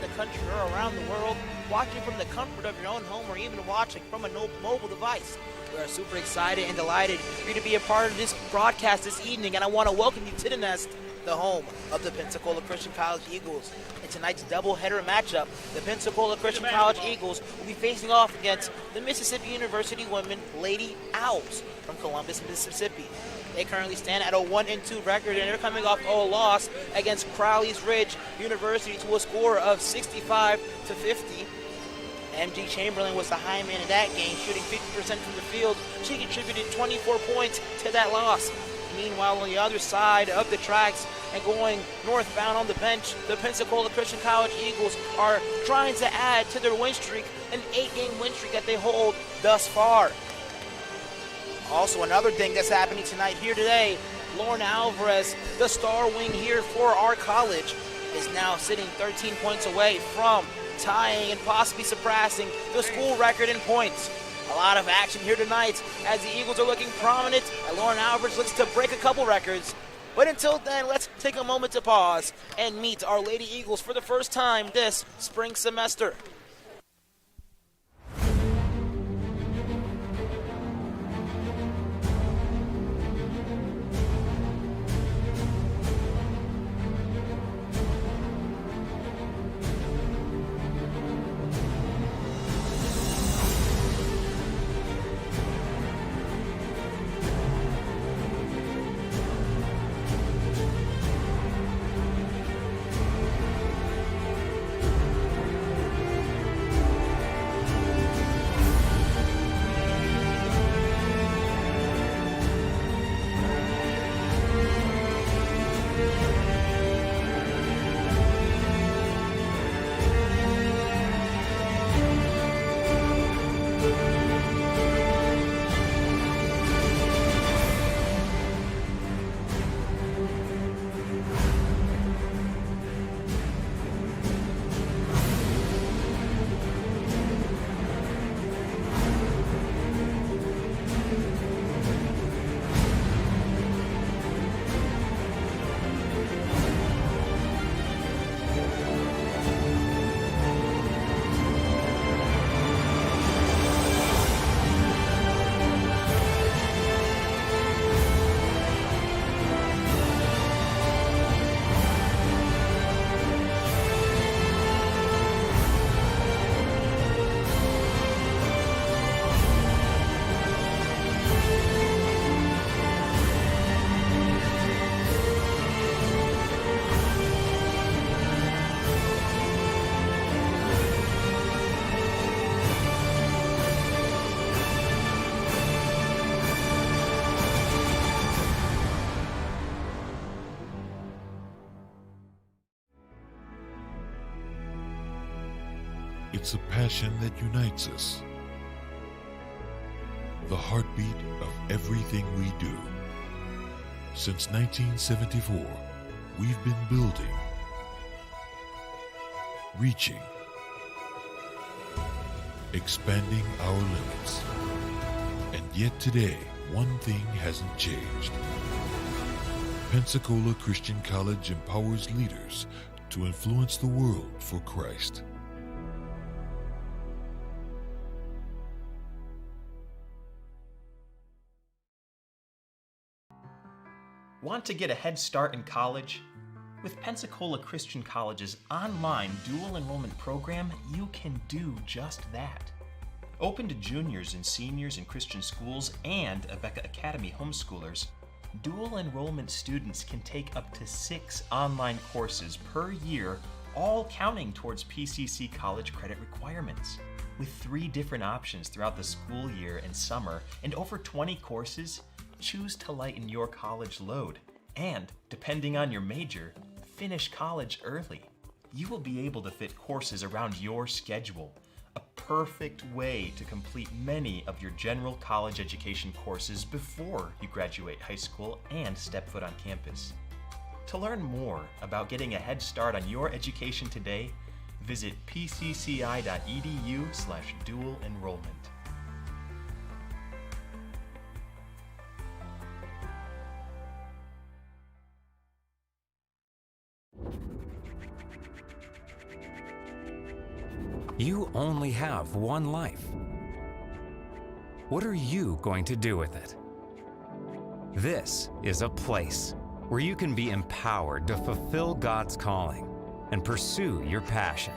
around the country or around the world, watching from the comfort of your own home or even watching from a mobile device. We are super excited and delighted for you to be a part of this broadcast this evening, and I want to welcome you to the Nest, the home of the Pensacola Christian College Eagles. In tonight's doubleheader matchup, the Pensacola Christian College Eagles will be facing off against the Mississippi University women Lady Owls from Columbus, Mississippi. They currently stand at a 1-2 record, and they're coming off a loss against Crowley's Ridge University to a score of 65-50. MG Chamberlain was the high man in that game, shooting 50% from the field. She contributed 24 points to that loss. Meanwhile, on the other side of the tracks and going northbound on the bench, the Pensacola Christian College Eagles are trying to add to their win streak, an 8-game win streak that they hold thus far. Also, another thing that's happening tonight here today, Lorna Alvarez, the star wing here for our college, is now sitting 13 points away from tying and possibly surpassing the school record in points. A lot of action here tonight as the Eagles are looking prominent and Lauren Alvarez looks to break a couple records. But until then, let's take a moment to pause and meet our Lady Eagles for the first time this spring semester. It's a passion that unites us, the heartbeat of everything we do. Since 1974, we've been building, reaching, expanding our limits. And yet today, one thing hasn't changed. Pensacola Christian College empowers leaders to influence the world for Christ. Want to get a head start in college? With Pensacola Christian College's online dual enrollment program, you can do just that. Open to juniors and seniors in Christian schools and Abeka Academy homeschoolers, dual enrollment students can take up to 6 online courses per year, all counting towards PCC college credit requirements. With 3 different options throughout the school year and summer and over 20 courses, choose to lighten your college load and, depending on your major, finish college early. You will be able to fit courses around your schedule, a perfect way to complete many of your general college education courses before you graduate high school and step foot on campus. To learn more about getting a head start on your education today, visit pcci.edu/dual enrollment. You only have one life. What are you going to do with it? This is a place where you can be empowered to fulfill God's calling and pursue your passion.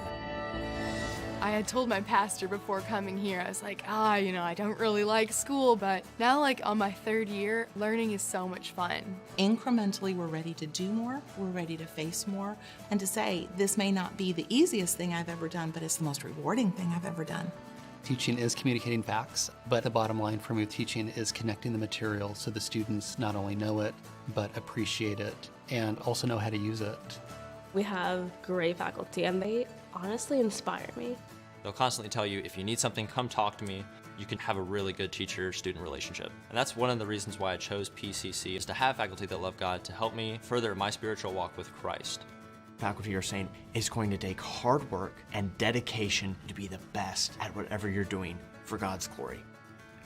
I had told my pastor before coming here, I was like, I don't really like school, but now on my third year, learning is so much fun. Incrementally, we're ready to do more, we're ready to face more, and to say, this may not be the easiest thing I've ever done, but it's the most rewarding thing I've ever done. Teaching is communicating facts, but the bottom line for me with teaching is connecting the material so the students not only know it, but appreciate it and also know how to use it. We have great faculty and they honestly inspire me. They'll constantly tell you, if you need something, come talk to me. You can have a really good teacher-student relationship. And that's one of the reasons why I chose PCC, is to have faculty that love God to help me further my spiritual walk with Christ. Faculty are saying it's going to take hard work and dedication to be the best at whatever you're doing for God's glory.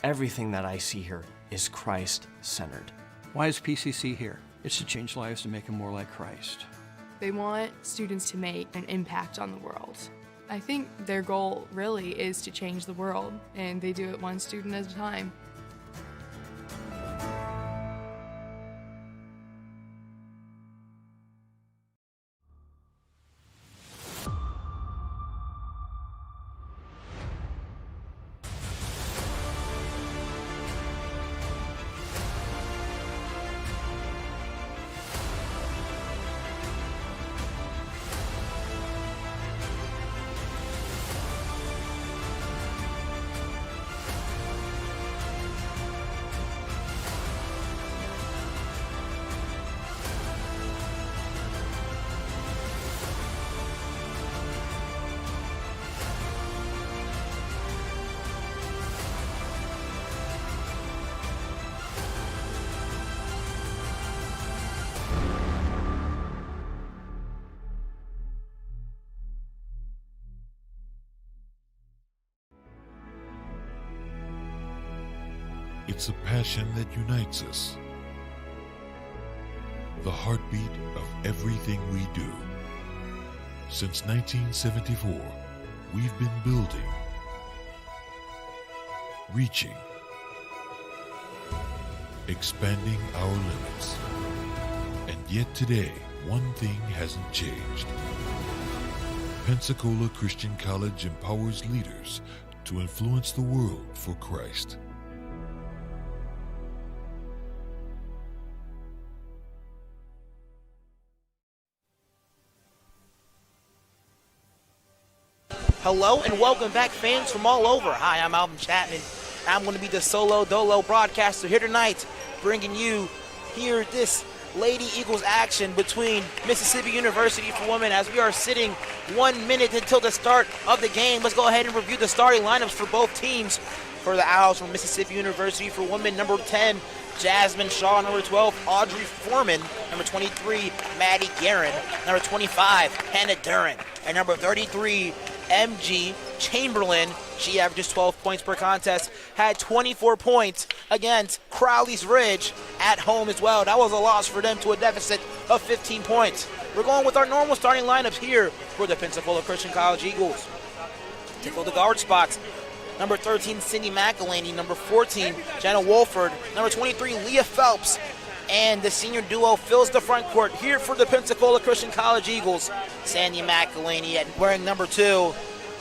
Everything that I see here is Christ-centered. Why is PCC here? It's to change lives and make them more like Christ. They want students to make an impact on the world. I think their goal really is to change the world, and they do it one student at a time. It's a passion that unites us. The heartbeat of everything we do. Since 1974, we've been building, reaching, expanding our limits. And yet today, one thing hasn't changed. Pensacola Christian College empowers leaders to influence the world for Christ. Hello and welcome back, fans from all over. Hi, I'm Alvin Chapman. I'm going to be the solo dolo broadcaster here tonight, bringing you here this Lady Eagles action between Mississippi University for women as we are sitting 1 minute until the start of the game. Let's go ahead and review the starting lineups for both teams. For the Owls from Mississippi University for women, number 10, Jasmine Shaw, number 12, Audrey Foreman, number 23, Maddie Guerin, number 25, Hannah Duran, and number 33, MG Chamberlain. She averages 12 points per contest, had 24 points against Crowley's Ridge at home as well. That was a loss for them to a deficit of 15 points. We're going with our normal starting lineups here for the Pensacola Christian College Eagles. To fill the guard spots, number 13, Cindy McElhaney, number 14, Jenna Wolford, number 23, Leah Phelps, and the senior duo fills the front court here for the Pensacola Christian College Eagles. Sandy McElhaney wearing number 2,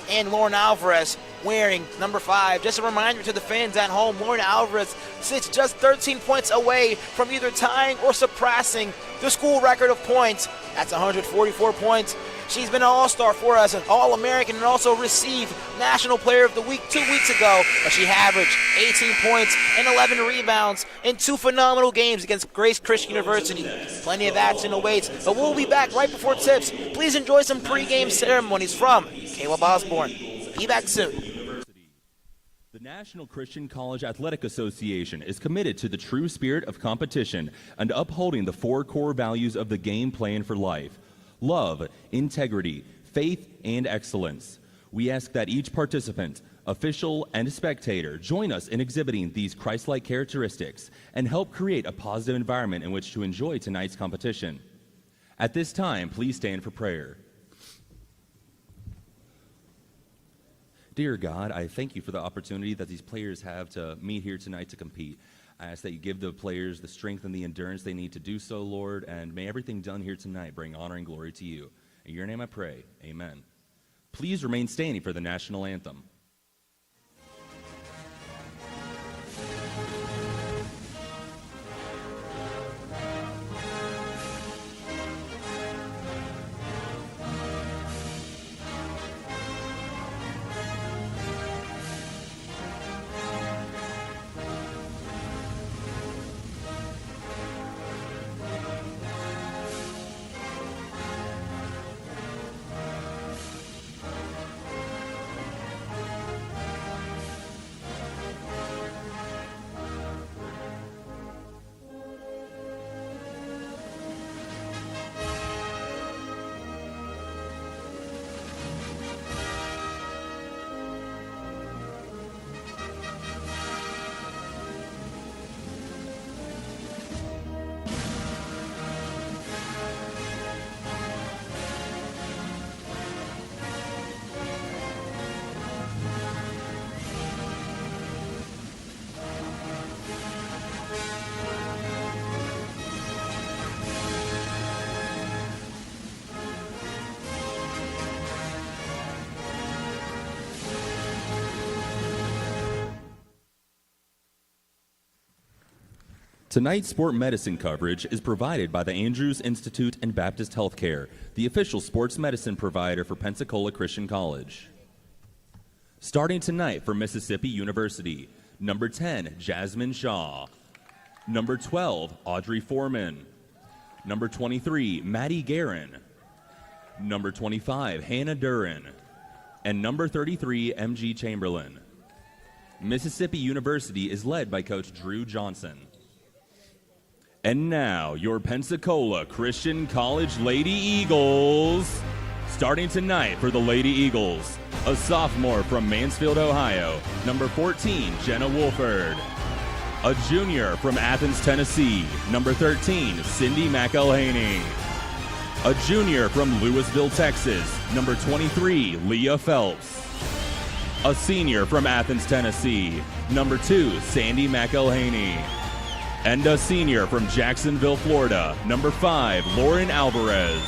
and Lauren Alvarez wearing number 5. Just a reminder to the fans at home, Lauren Alvarez sits just 13 points away from either tying or surpassing the school record of points. That's 144 points. She's been an all-star for us, an All-American, and also received National Player of the Week 2 weeks ago. But she averaged 18 points and 11 rebounds in 2 phenomenal games against Grace Christian University. Plenty of action awaits, but we'll be back right before tips. Please enjoy some pregame ceremonies from Caleb Osborne. Be back soon. The National Christian College Athletic Association is committed to the true spirit of competition and upholding the 4 core values of the game plan for life: love, integrity, faith, and excellence. We ask that each participant, official, and spectator join us in exhibiting these Christ-like characteristics and help create a positive environment in which to enjoy tonight's competition. At this time, please stand for prayer. Dear God, I thank you for the opportunity that these players have to meet here tonight to compete. I ask that you give the players the strength and the endurance they need to do so, Lord, and may everything done here tonight bring honor and glory to you. In your name I pray, amen. Please remain standing for the national anthem. Tonight's sport medicine coverage is provided by the Andrews Institute and Baptist Healthcare, the official sports medicine provider for Pensacola Christian College. Starting tonight for Mississippi University, number 10, Jasmine Shaw. Number 12, Audrey Foreman. Number 23, Maddie Guerin. Number 25, Hannah Duran. And number 33, MG Chamberlain. Mississippi University is led by Coach Drew Johnson. And now, your Pensacola Christian College Lady Eagles. Starting tonight for the Lady Eagles, a sophomore from Mansfield, Ohio, number 14, Jenna Wolford. A junior from Athens, Tennessee, number 13, Cindy McElhaney. A junior from Louisville, Texas, number 23, Leah Phelps. A senior from Athens, Tennessee, number 2, Sandy McElhaney. And a senior from Jacksonville, Florida, number 5, Lauren Alvarez.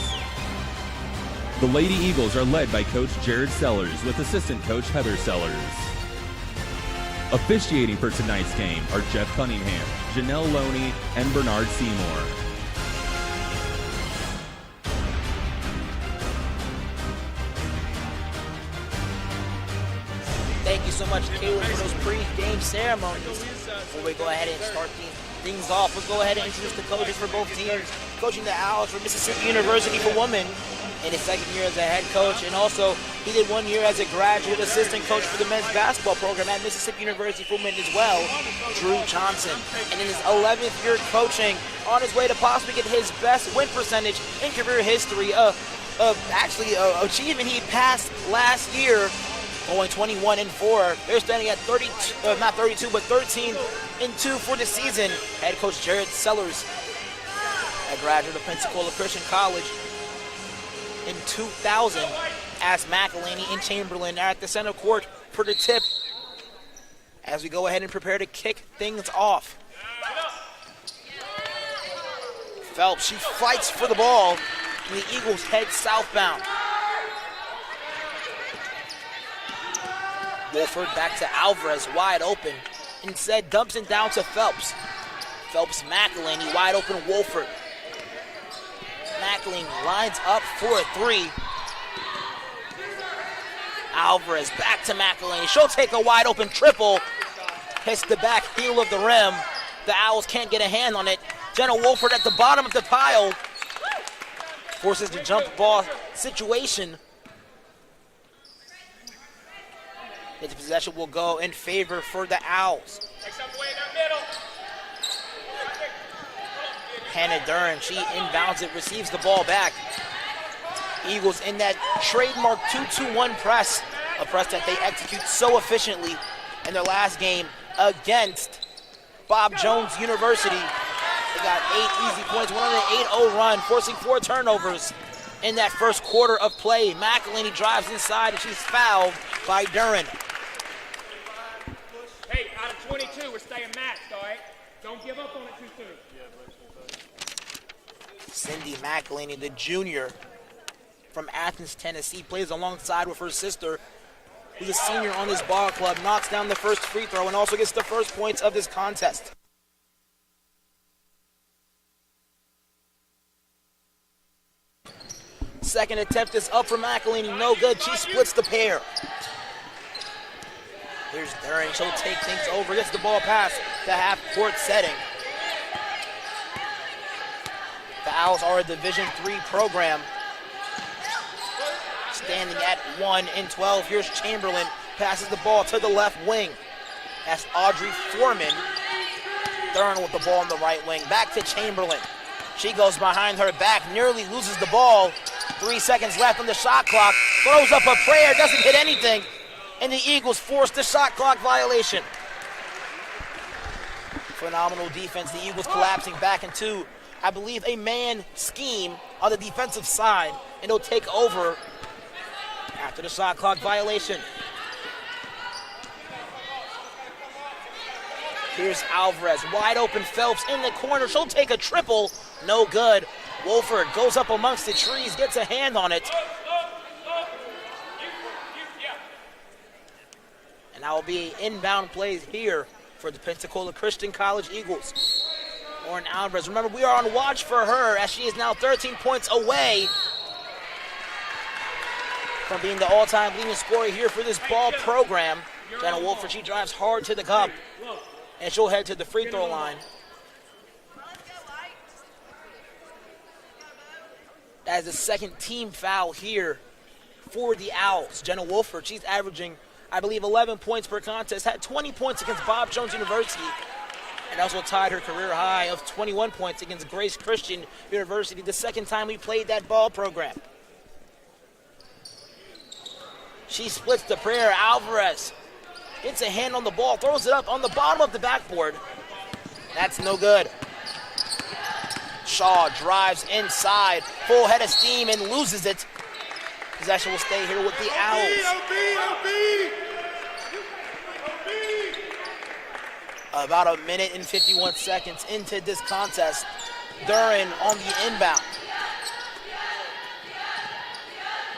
The Lady Eagles are led by Coach Jared Sellers with assistant coach Heather Sellers. Officiating for tonight's game are Jeff Cunningham, Janelle Loney, and Bernard Seymour. Thank you so much, Caleb, for those pre-game ceremonies. Before we go ahead and start things off, let's go ahead and introduce the coaches for both teams. Coaching the Owls for Mississippi University for women in his second year as a head coach, and also he did 1 year as a graduate assistant coach for the men's basketball program at Mississippi University for women as well, Drew Johnson. And in his 11th year coaching, on his way to possibly get his best win percentage in career history, achievement he passed last year, going 21-4. They're standing at 13-2 for the season. Head coach Jared Sellers, a graduate of Pensacola Christian College in 2000, as McElhaney and Chamberlain are at the center court for the tip as we go ahead and prepare to kick things off. Phelps, she fights for the ball, and the Eagles head southbound. Wolford back to Alvarez, wide open. Instead, dumps it down to Phelps. Phelps, McElhaney, wide open, Wolford. McElhaney lines up for a three. Alvarez back to McElhaney. She'll take a wide open triple. Hits the back heel of the rim. The Owls can't get a hand on it. Jenna Wolford at the bottom of the pile. Forces the jump ball situation. His possession will go in favor for the Owls. Hannah Duran, she inbounds it, receives the ball back. Eagles in that trademark 2-2-1 press, a press that they execute so efficiently in their last game against Bob Jones University. They got 8 easy points, went on an 8-0 run, forcing 4 turnovers in that first quarter of play. McElhaney drives inside and she's fouled. by Duran. Hey, out of 22, we're staying matched, all right? Don't give up on it too soon. Cindy McElhaney, the junior from Athens, Tennessee, plays alongside with her sister, who's a senior on this ball club, knocks down the first free throw and also gets the first points of this contest. Second attempt is up for McElhaney, no good. She splits the pair. Here's Duran, she'll take things over, gets the ball pass to half-court setting. The Owls are a Division III program, standing at 1-12. Here's Chamberlain, passes the ball to the left wing. That's Audrey Foreman. Duran with the ball on the right wing. Back to Chamberlain. She goes behind her back, nearly loses the ball. 3 seconds left on the shot clock. Throws up a prayer, doesn't hit anything. And the Eagles force the shot clock violation. Phenomenal defense. The Eagles collapsing back into, I believe, a man scheme on the defensive side. And they'll take over after the shot clock violation. Here's Alvarez, wide open. Phelps in the corner. She'll take a triple. No good. Wolford goes up amongst the trees, gets a hand on it. And that will be inbound plays here for the Pensacola Christian College Eagles. Lauren Alvarez. Remember, we are on watch for her as she is now 13 points away from being the all-time leading scorer here for this ball program. Jenna Wolford, she drives hard to the cup, and she'll head to the free throw line. That is the second team foul here for the Owls. Jenna Wolford, she's averaging, I believe, 11 points per contest, had 20 points against Bob Jones University, and also tied her career high of 21 points against Grace Christian University, the second time we played that ball program. She splits the prayer. Alvarez gets a hand on the ball, throws it up on the bottom of the backboard. That's no good. Shaw drives inside, full head of steam, and loses it. Possession will stay here with the Owls. About a minute and 51 seconds into this contest. Duran on the inbound.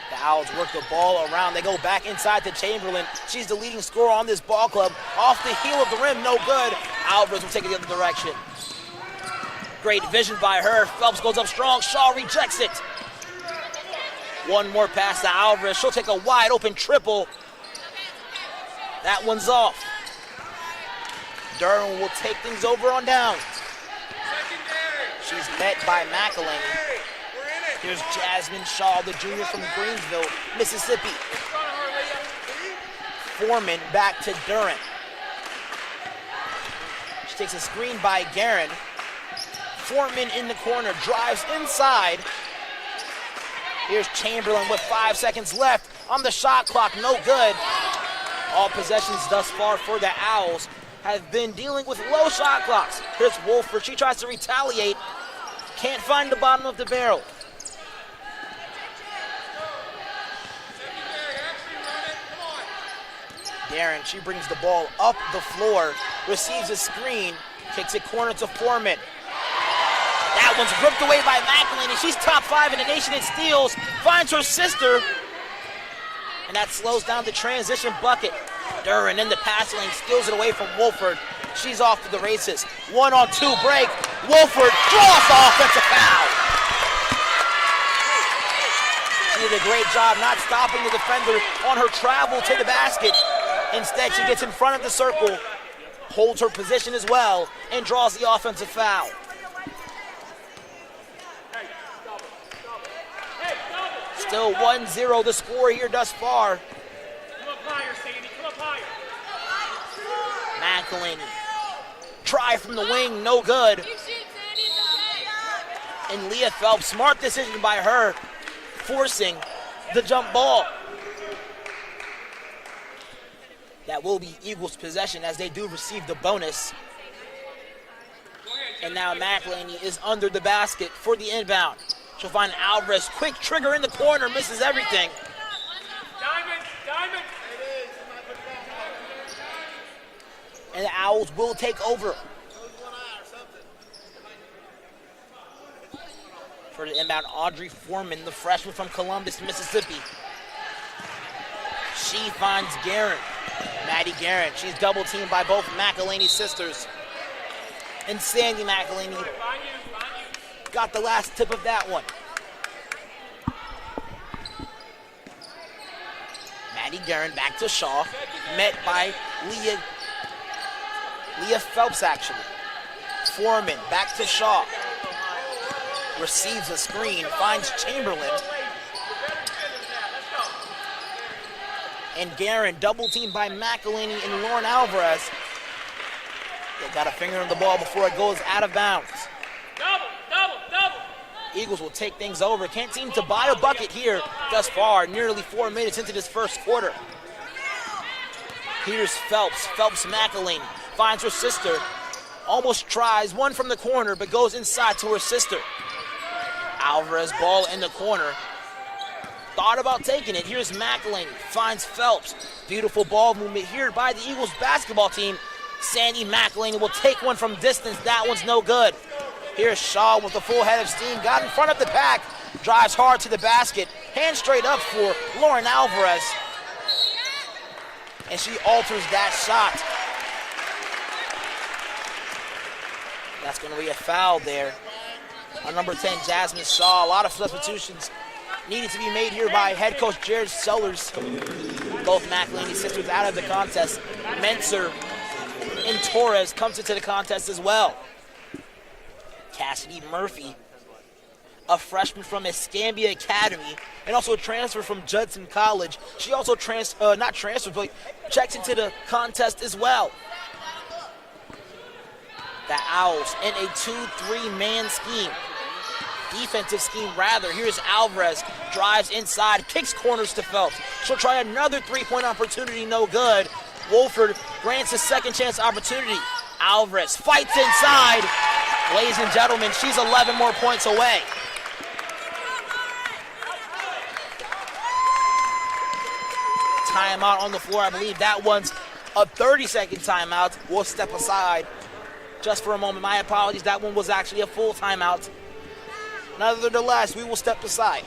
The Owls work the ball around. They go back inside to Chamberlain. She's the leading scorer on this ball club. Off the heel of the rim, no good. Alvarez will take it the other direction. Great vision by her. Phelps goes up strong. Shaw rejects it. One more pass to Alvarez. She'll take a wide open triple. That one's off. Duran will take things over on down. She's met by McElhaney. Here's Jasmine Shaw, the junior from Greensville, Mississippi. Foreman back to Duran. She takes a screen by Guerin. Foreman in the corner, drives inside. Here's Chamberlain with 5 seconds left on the shot clock, no good. All possessions thus far for the Owls have been dealing with low shot clocks. Here's Wolford, she tries to retaliate. Can't find the bottom of the barrel. Guerin, she brings the ball up the floor, receives a screen, kicks it corner to Foreman. That one's ripped away by McElhaney. She's top 5 in the nation in steals, finds her sister, and that slows down the transition bucket. Duran in the pass lane, steals it away from Wolford. She's off to the races. 1-on-2 break. Wolford draws the offensive foul. She did a great job not stopping the defender on her travel to the basket. Instead, she gets in front of the circle, holds her position as well, and draws the offensive foul. Still 1-0 the score here thus far. Come up higher, Sandy. Come up higher. McElhaney. Try from the wing, no good. And Leah Phelps, smart decision by her, forcing the jump ball. That will be Eagles' possession as they do receive the bonus. And now McElhaney is under the basket for the inbound. She'll find Alvarez, quick trigger in the corner, misses everything. Diamond, diamond. And the Owls will take over. For the inbound, Audrey Foreman, the freshman from Columbus, Mississippi. She finds Guerin. Maddie Guerin. She's double teamed by both McElhaney sisters. And Sandy McElhaney got the last tip of that one. Maddie Guerin back to Shaw. Met by Leah Phelps, actually. Foreman back to Shaw. Receives a screen, finds Chamberlain. And Guerin, double teamed by McElhaney and Lauren Alvarez. They got a finger on the ball before it goes out of bounds. Double. Eagles will take things over. Can't seem to buy a bucket here thus far, nearly 4 minutes into this first quarter. Here's Phelps. Phelps McElhaney finds her sister. Almost tries one from the corner, but goes inside to her sister. Alvarez ball in the corner. Thought about taking it. Here's McElhaney. Finds Phelps. Beautiful ball movement here by the Eagles basketball team. Sandy McElhaney will take one from distance. That one's no good. Here's Shaw with a full head of steam. Got in front of the pack. Drives hard to the basket. Hand straight up for Lauren Alvarez. And she alters that shot. That's going to be a foul there on number 10, Jasmine Shaw. A lot of substitutions needed to be made here by head coach Jared Sellers. Both McElhaney sisters out of the contest. Menser and Torres comes into the contest as well. Cassidy Murphy, a freshman from Escambia Academy, and also a transfer from Judson College. She also checks into the contest as well. The Owls in a 2-3 man scheme. Defensive scheme, rather. Here's Alvarez, drives inside, kicks corners to Phelps. She'll try another three-point opportunity, no good. Wolford grants a second chance opportunity. Alvarez fights inside. Ladies and gentlemen, she's 11 more points away. Timeout on the floor. I believe that one's a 30-second timeout. We'll step aside just for a moment. My apologies. That one was actually a full timeout. Nevertheless, we will step aside.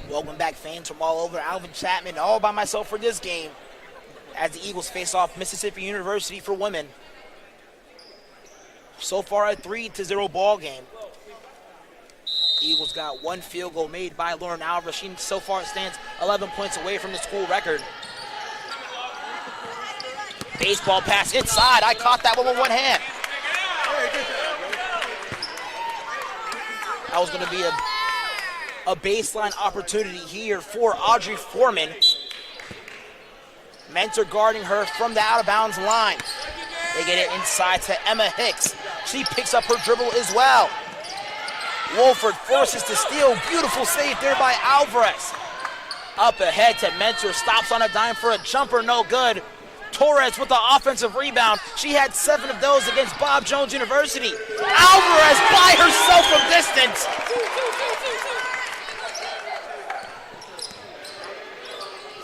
Welcome back, fans from all over. Alvin Chapman all by myself for this game as the Eagles face off Mississippi University for women. So far, a 3-0 ball game. Eagles got one field goal made by Lauren Alvarez. She so far stands 11 points away from the school record. Baseball pass inside. I caught that one with one hand. That was going to be a baseline opportunity here for Audrey Foreman. Mentor guarding her from the out-of-bounds line. They get it inside to Emma Hicks. She picks up her dribble as well. Wolford forces to steal. Beautiful save there by Alvarez. Up ahead to Mentor. Stops on a dime for a jumper. No good. Torres with the offensive rebound. She had 7 of those against Bob Jones University. Alvarez by herself from distance.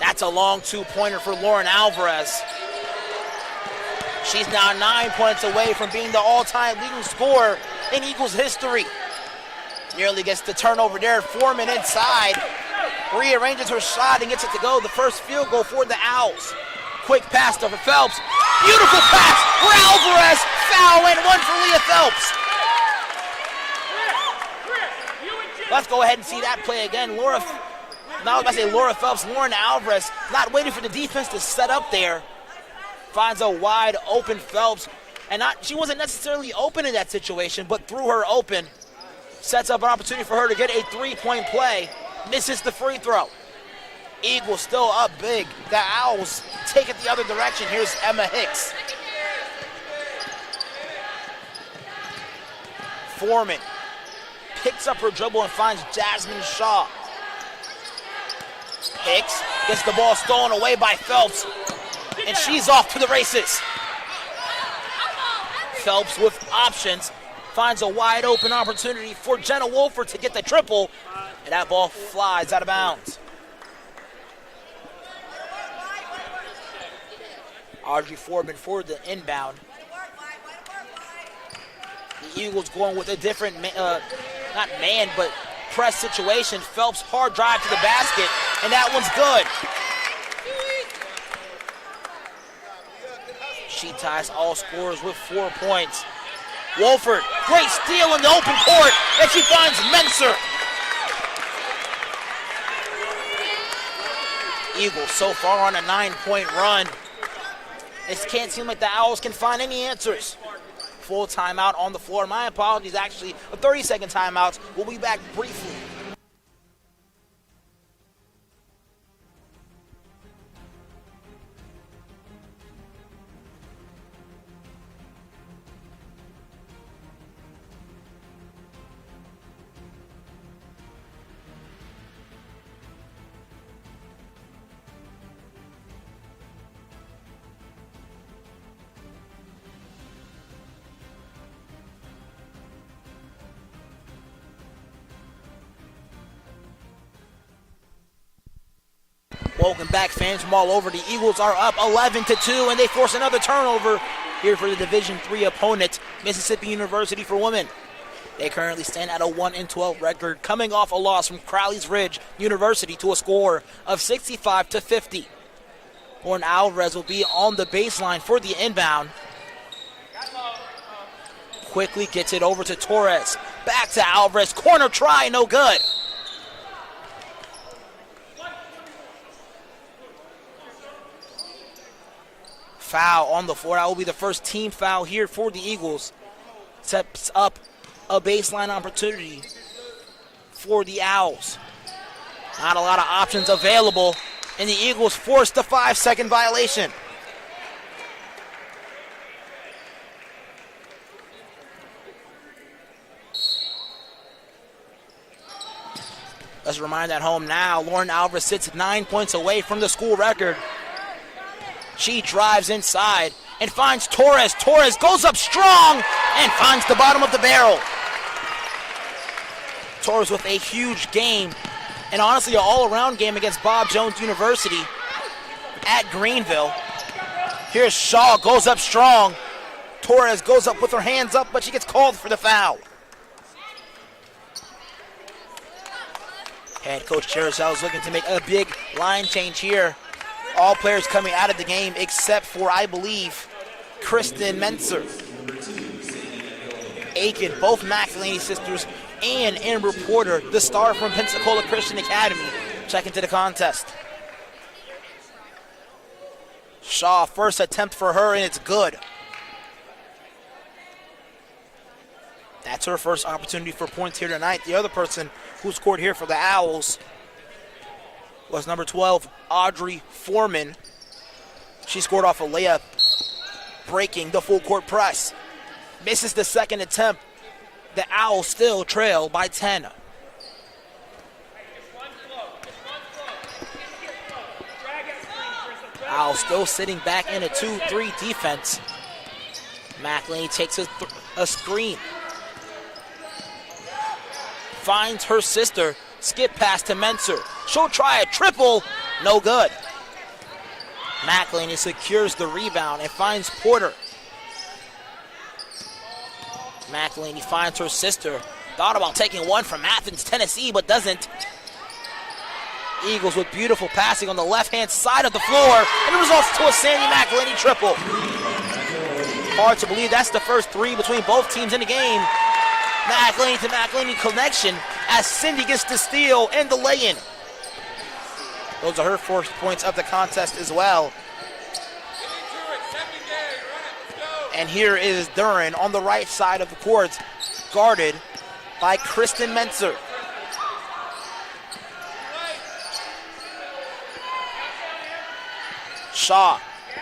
That's a long two-pointer for Lauren Alvarez. She's now 9 points away from being the all-time leading scorer in Eagles history. Nearly gets the turnover there. Foreman inside. Rearranges her shot and gets it to go. The first field goal for the Owls. Quick pass to Phelps. Beautiful pass for Alvarez. Foul and one for Leah Phelps. Let's go ahead and see that play again. Lauren Phelps, Lauren Alvarez, not waiting for the defense to set up there. Finds a wide open Phelps. And she wasn't necessarily open in that situation, but threw her open. Sets up an opportunity for her to get a three-point play. Misses the free throw. Eagles still up big. The Owls take it the other direction. Here's Emma Hicks. Foreman picks up her dribble and finds Jasmine Shaw. Hicks gets the ball stolen away by Phelps, and she's off to the races. Phelps with options finds a wide open opportunity for Jenna Wolford to get the triple, and that ball flies out of bounds. Audrey Foreman for the inbound. The Eagles going with a different, not man, but press situation. Phelps hard drive to the basket, and that one's good. She ties all scorers with 4 points. Wolford, great steal in the open court, and she finds Menser. Eagles so far on a 9-point run. It can't seem like the Owls can find any answers. Full timeout on the floor. My apologies, actually, a 30-second timeout. We'll be back briefly. Welcome back, fans from all over. The Eagles are up 11-2, and they force another turnover here for the Division III opponent, Mississippi University for women. They currently stand at a 1-12 record, coming off a loss from Crowley's Ridge University to a score of 65-50. Lauren Alvarez will be on the baseline for the inbound. Quickly gets it over to Torres. Back to Alvarez. Corner try, no good. Foul on the floor. That will be the first team foul here for the Eagles. Sets up a baseline opportunity for the Owls. Not a lot of options available, and the Eagles forced the 5-second violation. Let's remind at home now, Lauren Alvarez sits 9 points away from the school record. She drives inside and finds Torres. Torres goes up strong and finds the bottom of the barrel. Torres with a huge game, and honestly an all-around game against Bob Jones University at Greenville. Here's Shaw, goes up strong. Torres goes up with her hands up, but she gets called for the foul. Head coach Charazell is looking to make a big line change here. All players coming out of the game except for, I believe, Kristen Menser. Aiken, both McElhaney sisters, and Amber Porter, the star from Pensacola Christian Academy, check into the contest. Shaw, first attempt for her, and it's good. That's her first opportunity for points here tonight. The other person who scored here for the Owls was number 12, Audrey Foreman. She scored off a layup, breaking the full court press. Misses the second attempt. The Owls still trail by 10. Owls still sitting back in a 2-3 defense. McElhaney takes a screen. Finds her sister. Skip pass to Menser. She'll try a triple. No good. McElhaney secures the rebound and finds Porter. McElhaney finds her sister. Thought about taking one from Athens, Tennessee, but doesn't. Eagles with beautiful passing on the left-hand side of the floor, and it results to a Sandy McElhaney triple. Hard to believe that's the first three between both teams in the game. McElhaney to McElhaney connection as Cindy gets the steal and the lay-in. Those are her first points of the contest as well. And here is Duran on the right side of the court, guarded by Kristen Mentzer. Shaw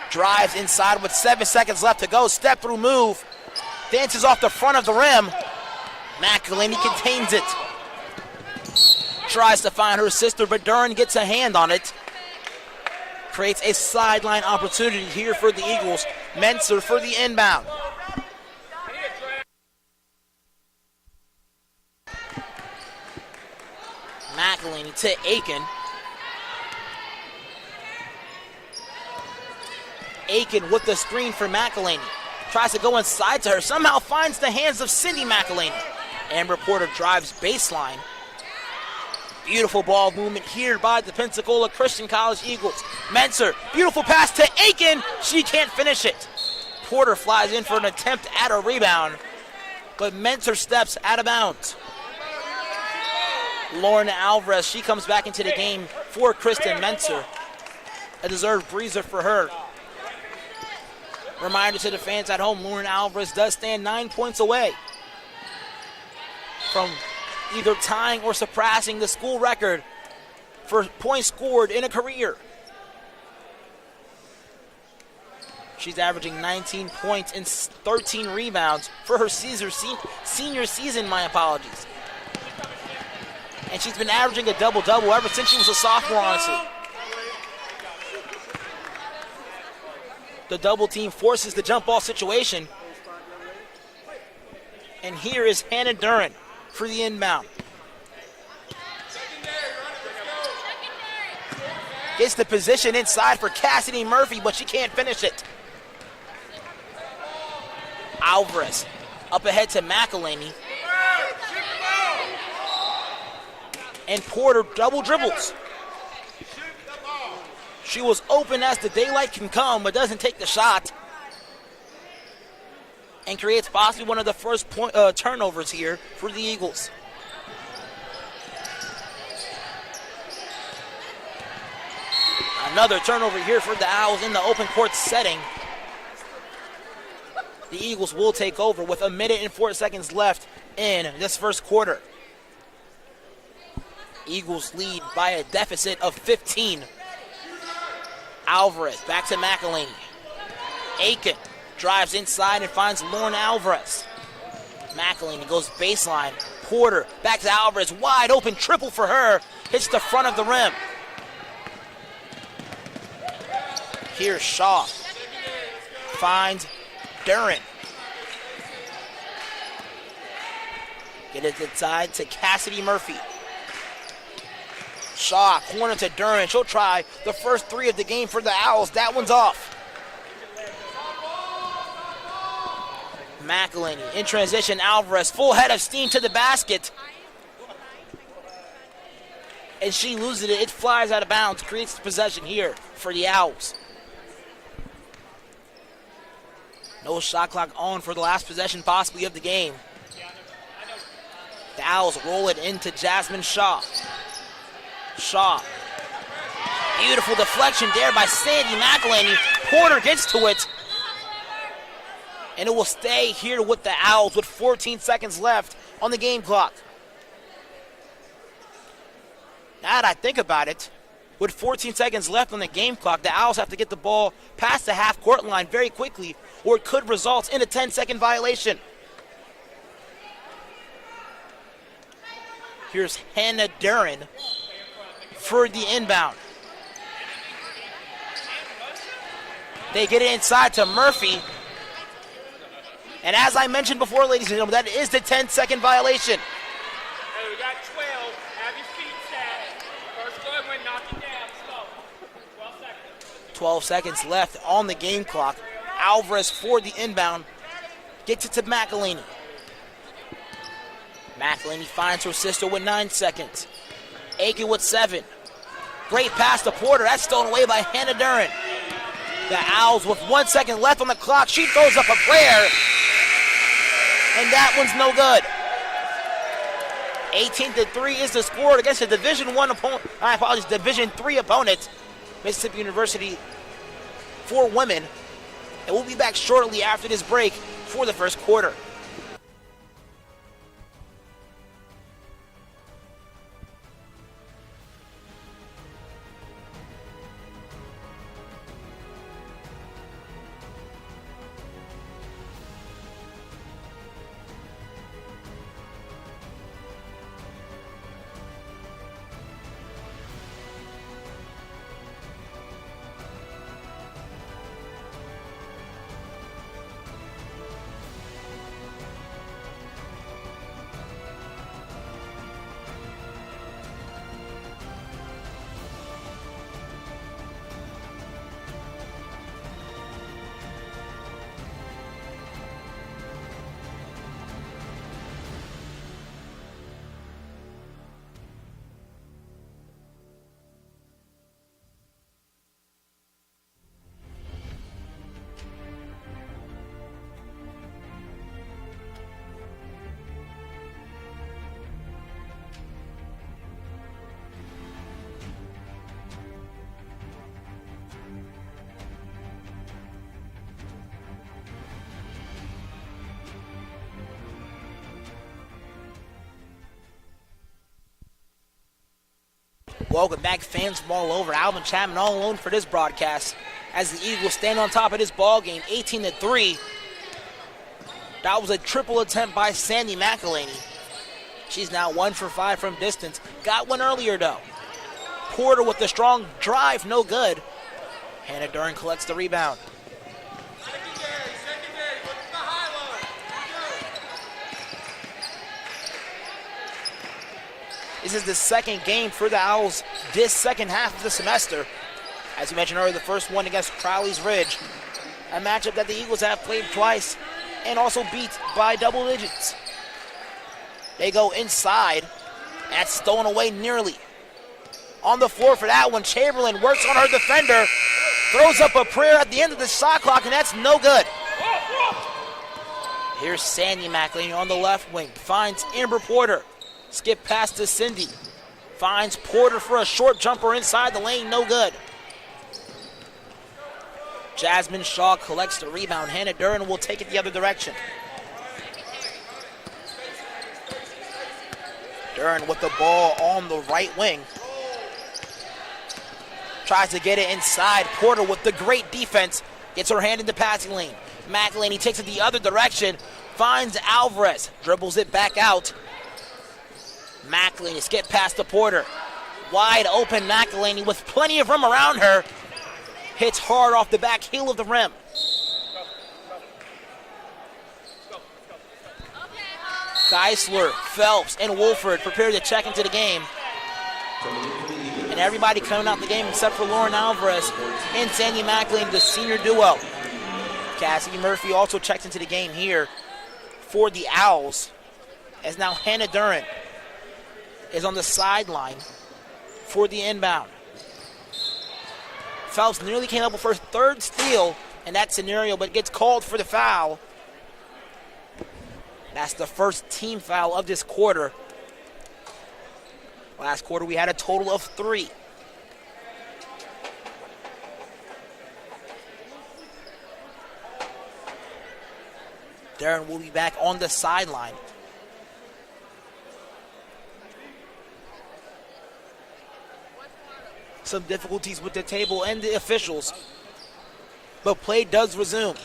drives inside with 7 seconds left to go. Step through move. Dances off the front of the rim. McElhaney contains it. Tries to find her sister, but Duran gets a hand on it. Creates a sideline opportunity here for the Eagles. Mentzer for the inbound. McElhaney to Aiken. Aiken with the screen for McElhaney. Tries to go inside to her. Somehow finds the hands of Cindy McElhaney. Amber Porter drives baseline. Beautiful ball movement here by the Pensacola Christian College Eagles. Mentzer, beautiful pass to Aiken. She can't finish it. Porter flies in for an attempt at a rebound, but Mentzer steps out of bounds. Lauren Alvarez, she comes back into the game for Kristen Mentzer. A deserved breezer for her. Reminder to the fans at home, Lauren Alvarez does stand 9 points away from either tying or surpassing the school record for points scored in a career. She's averaging 19 points and 13 rebounds for her senior season, my apologies. And she's been averaging a double-double ever since she was a sophomore, honestly. The double team forces the jump ball situation. And here is Hannah Duran for the inbound. Gets the position inside for Cassidy Murphy, but she can't finish it. Alvarez up ahead to McElhaney. And Porter double dribbles. She was open as the daylight can come, but doesn't take the shot. And creates possibly one of the first turnovers here for the Eagles. Another turnover here for the Owls in the open court setting. The Eagles will take over with 1 minute and 4 seconds left in this first quarter. Eagles lead by a deficit of 15. Alvarez back to McElhaney. Aiken drives inside and finds Lauren Alvarez. McElhaney goes baseline. Porter back to Alvarez. Wide open triple for her. Hits the front of the rim. Here's Shaw. Finds Duran. Get it inside to Cassidy Murphy. Shaw, corner to Duran. She'll try the first three of the game for the Owls. That one's off. McElhaney in transition. Alvarez, full head of steam to the basket. And she loses it. It flies out of bounds. Creates the possession here for the Owls. No shot clock on for the last possession possibly of the game. The Owls roll it into Jasmine Shaw. Shaw. Beautiful deflection there by Sandy McElhaney. Porter gets to it. And it will stay here with the Owls with 14 seconds left on the game clock. Now that I think about it, with 14 seconds left on the game clock, the Owls have to get the ball past the half-court line very quickly, or it could result in a 10-second violation. Here's Hannah Duran for the inbound. They get it inside to Murphy. And as I mentioned before, ladies and gentlemen, that is the 10-second violation. Hey, we got 12. Have your feet set. First good one, knock it down. Let's go. 12 seconds. 12 seconds left on the game clock. Alvarez for the inbound. Gets it to McElhaney. McElhaney finds her sister with 9 seconds. Aiken with 7. Great pass to Porter. That's stolen away by Hannah Duran. The Owls with 1 second left on the clock. She throws up a prayer. And that one's no good. 18-3 is the score against a Division III opponent, Mississippi University for women. And we'll be back shortly after this break for the first quarter. Welcome back, fans from all over. Alvin Chapman all alone for this broadcast as the Eagles stand on top of this ball game, 18-3. That was a triple attempt by Sandy McElhaney. She's now 1 for 5 from distance. Got one earlier, though. Porter with the strong drive, no good. Hannah Duran collects the rebound. This is the second game for the Owls this second half of the semester. As you mentioned earlier, the first one against Crowley's Ridge. A matchup that the Eagles have played twice and also beat by double digits. They go inside. That's stolen away nearly. On the floor for that one, Chamberlain works on her defender. Throws up a prayer at the end of the shot clock, and that's no good. Here's Sandy McElhaney on the left wing. Finds Amber Porter. Skip pass to Cindy. Finds Porter for a short jumper inside the lane, no good. Jasmine Shaw collects the rebound. Hannah Duran will take it the other direction. Duran with the ball on the right wing. Tries to get it inside. Porter with the great defense. Gets her hand in the passing lane. McElhaney takes it the other direction. Finds Alvarez. Dribbles it back out. McElhaney skip past to Porter. Wide open McElhaney with plenty of room around her. Hits hard off the back heel of the rim. Geisler, Phelps, and Wolford prepare to check into the game. And everybody coming out the game except for Lauren Alvarez and Sandy McElhaney, the senior duo. Cassidy Murphy also checked into the game here for the Owls. As now Hannah Duran is on the sideline for the inbound. Phelps nearly came up with her third steal in that scenario, but gets called for the foul. That's the first team foul of this quarter. Last quarter we had a total of 3. Duran will be back on the sideline. Some difficulties with the table and the officials, but play does resume.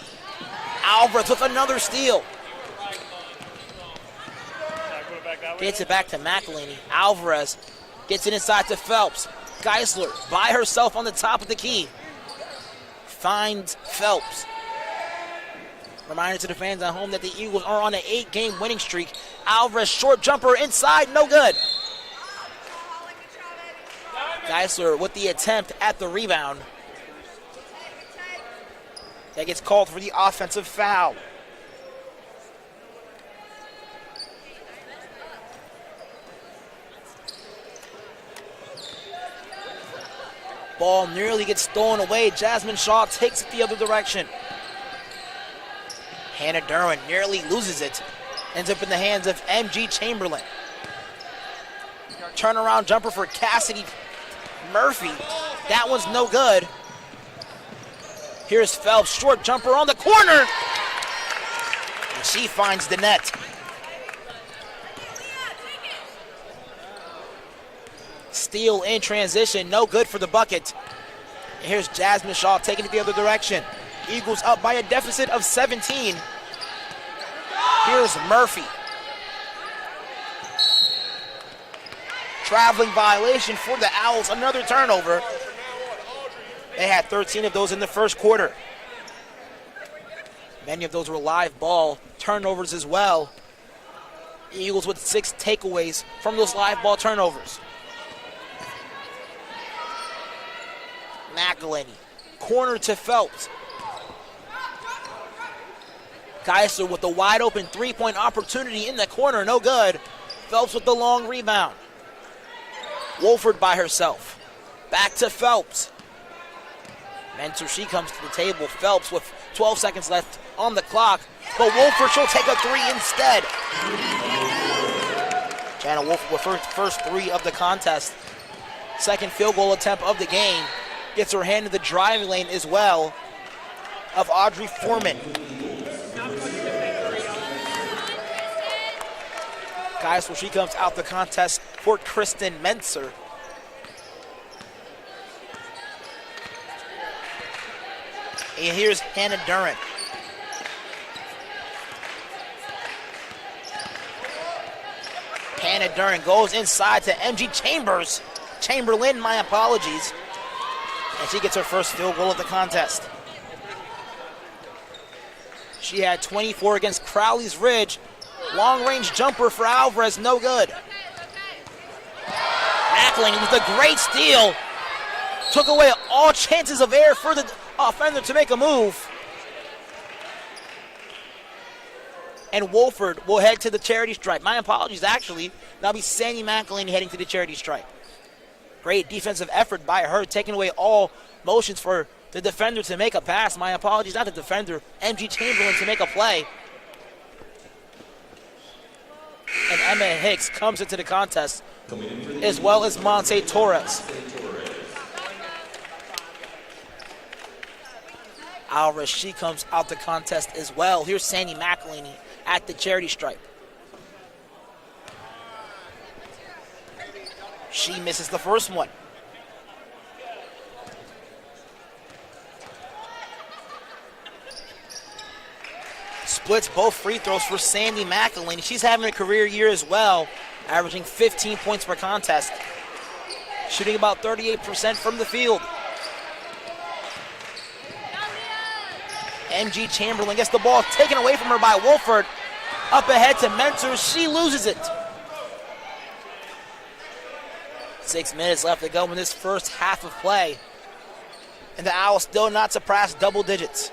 Alvarez with another steal. Gets it back to McElhaney. Alvarez gets it inside to Phelps. Geisler by herself on the top of the key. Finds Phelps. Reminder to the fans at home that the Eagles are on an 8-game winning streak. Alvarez short jumper inside, no good. Geisler with the attempt at the rebound. That gets called for the offensive foul. Ball nearly gets stolen away. Jasmine Shaw takes it the other direction. Hannah Duran nearly loses it. Ends up in the hands of M.G. Chamberlain. Turnaround jumper for Cassidy Murphy. That one's no good. Here's Phelps, short jumper on the corner. And she finds the net. Steal in transition, no good for the bucket. And here's Jasmine Shaw taking it the other direction. Eagles up by a deficit of 17. Here's Murphy. Traveling violation for the Owls, another turnover. They had 13 of those in the first quarter. Many of those were live ball turnovers as well. Eagles with 6 takeaways from those live ball turnovers. McElhenney, corner to Phelps. Geisler with the wide open three-point opportunity in the corner, no good. Phelps with the long rebound. Wolford by herself. Back to Phelps. Mentor, she comes to the table. Phelps with 12 seconds left on the clock, but Wolford, she'll take a three instead. Jana Wolford with her first three of the contest. Second field goal attempt of the game. Gets her hand in the driving lane as well of Audrey Foreman. Guys, she comes out the contest for Kristen Mentzer. And here's Hannah Durant. Hannah Durant goes inside to MG Chamberlain, my apologies. And she gets her first field goal of the contest. She had 24 against Crowley's Ridge. Long-range jumper for Alvarez, no good. McElhenney with a great steal. Took away all chances of air for the offender to make a move. And Wolford will head to the charity stripe. My apologies, actually. That'll be Sandy McElhenney heading to the charity stripe. Great defensive effort by her, taking away all motions for the defender to make a pass. My apologies, not the defender, MG Chamberlain to make a play. And Emma Hicks comes into the contest, as well as Monte Torres. Alvarez, she comes out the contest as well. Here's Sandy McElhenney at the charity stripe. She misses the first one. Splits both free throws for Sandy McElhenney. She's having a career year as well, averaging 15 points per contest. Shooting about 38% from the field. MG Chamberlain gets the ball taken away from her by Wolford. Up ahead to Mentor. She loses it. 6 minutes left to go in this first half of play. And the Owls still not surpassed double digits.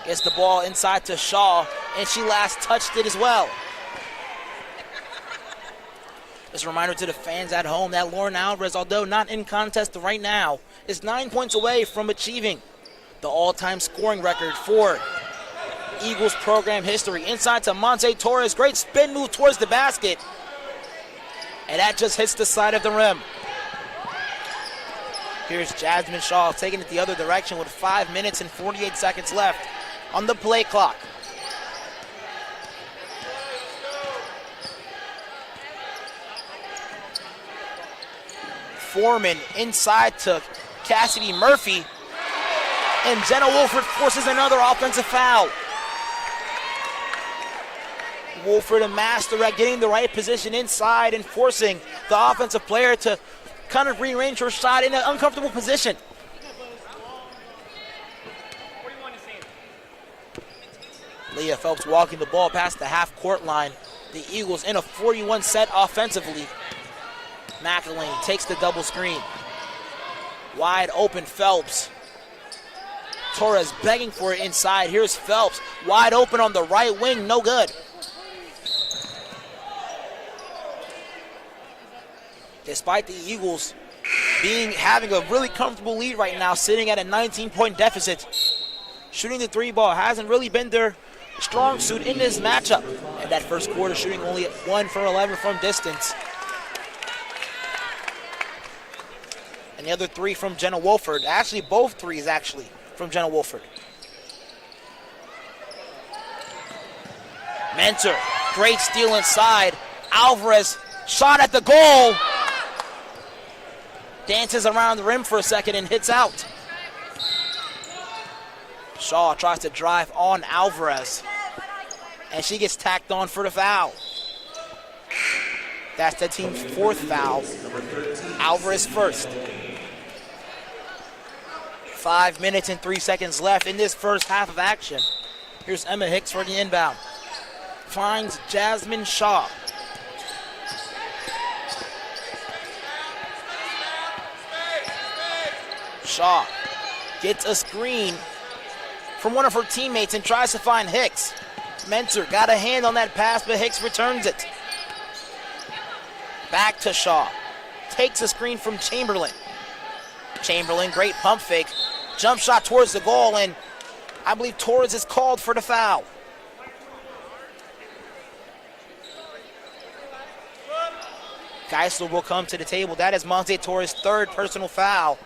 Gets the ball inside to Shaw, and she last touched it as well. Just a reminder to the fans at home that Lauren Alvarez, although not in contest right now, is 9 points away from achieving the all-time scoring record for Eagles program history. Inside to Monte Torres, great spin move towards the basket. And that just hits the side of the rim. Here's Jasmine Shaw taking it the other direction with 5 minutes and 48 seconds left on the play clock. Foreman inside to Cassidy Murphy. And Jenna Wolford forces another offensive foul. Wolford a master at getting the right position inside and forcing the offensive player to kind of rearrange her shot in an uncomfortable position. Leah Phelps walking the ball past the half-court line. The Eagles in a 41 set offensively. McElhenney takes the double screen. Wide open Phelps. Torres begging for it inside. Here's Phelps. Wide open on the right wing, no good. Despite the Eagles having a really comfortable lead right now, sitting at a 19-point deficit, shooting the three ball hasn't really been their strong suit in this matchup. And that first quarter shooting only 1 for 11 from distance. And the other 3 from Jenna Wolford. Actually, both threes actually from Jenna Wolford. Mentor, great steal inside. Alvarez, shot at the goal. Dances around the rim for a second and hits out. Shaw tries to drive on Alvarez. And she gets tacked on for the foul. That's the team's 4th foul. Alvarez first. 5 minutes and 3 seconds left in this first half of action. Here's Emma Hicks for the inbound. Finds Jasmine Shaw. Shaw gets a screen from one of her teammates and tries to find Hicks. Mentor got a hand on that pass, but Hicks returns it. Back to Shaw. Takes a screen from Chamberlain. Chamberlain, great pump fake. Jump shot towards the goal, and I believe Torres is called for the foul. Geisler will come to the table. That is Monte Torres' 3rd personal foul.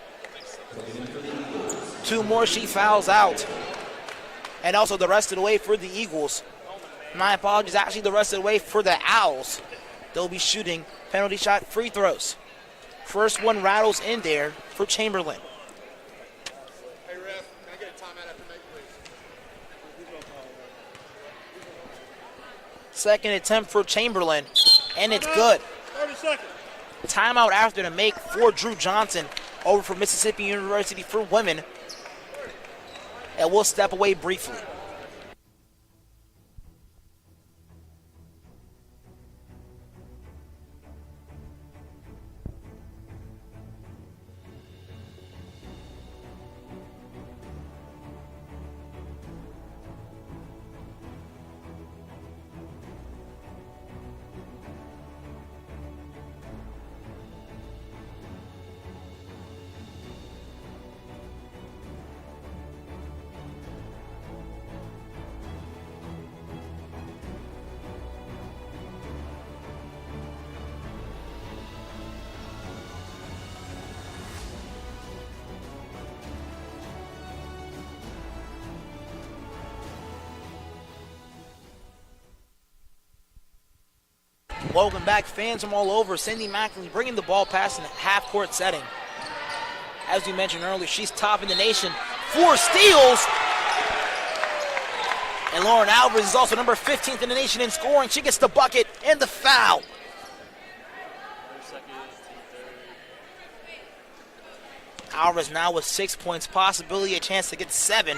2 more, she fouls out. And also the rest of the way for the Eagles. My apologies, actually the rest of the way for the Owls. They'll be shooting penalty shot free throws. First one rattles in there for Chamberlain. Hey ref, can I get a timeout after make, please? Second attempt for Chamberlain, and it's good. 30 seconds. Timeout after the make for Drew Johnson over for Mississippi University for women. And we'll step away briefly. Welcome back, fans from all over. Cindy McElhaney bringing the ball past in a half-court setting. As we mentioned earlier, she's top in the nation. 4 steals. And Lauren Alvarez is also number 15th in the nation in scoring. She gets the bucket and the foul. Alvarez now with 6 points, possibility a chance to get 7.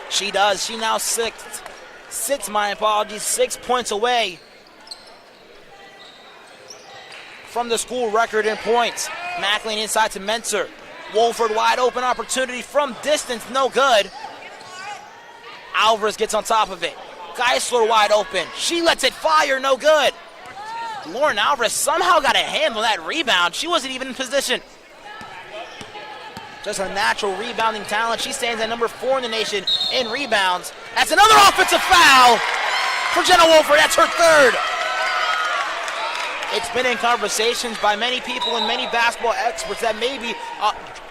She does. She now sits, my apologies, 6 points away from the school record in points. McElhaney inside to Menser. Wolford wide open opportunity from distance, no good. Alvarez gets on top of it. Geisler wide open. She lets it fire, no good. Lauren Alvarez somehow got a hand on that rebound. She wasn't even in position. Just a natural rebounding talent. She stands at number 4 in the nation in rebounds. That's another offensive foul for Jenna Wolford. That's her 3rd. It's been in conversations by many people and many basketball experts that maybe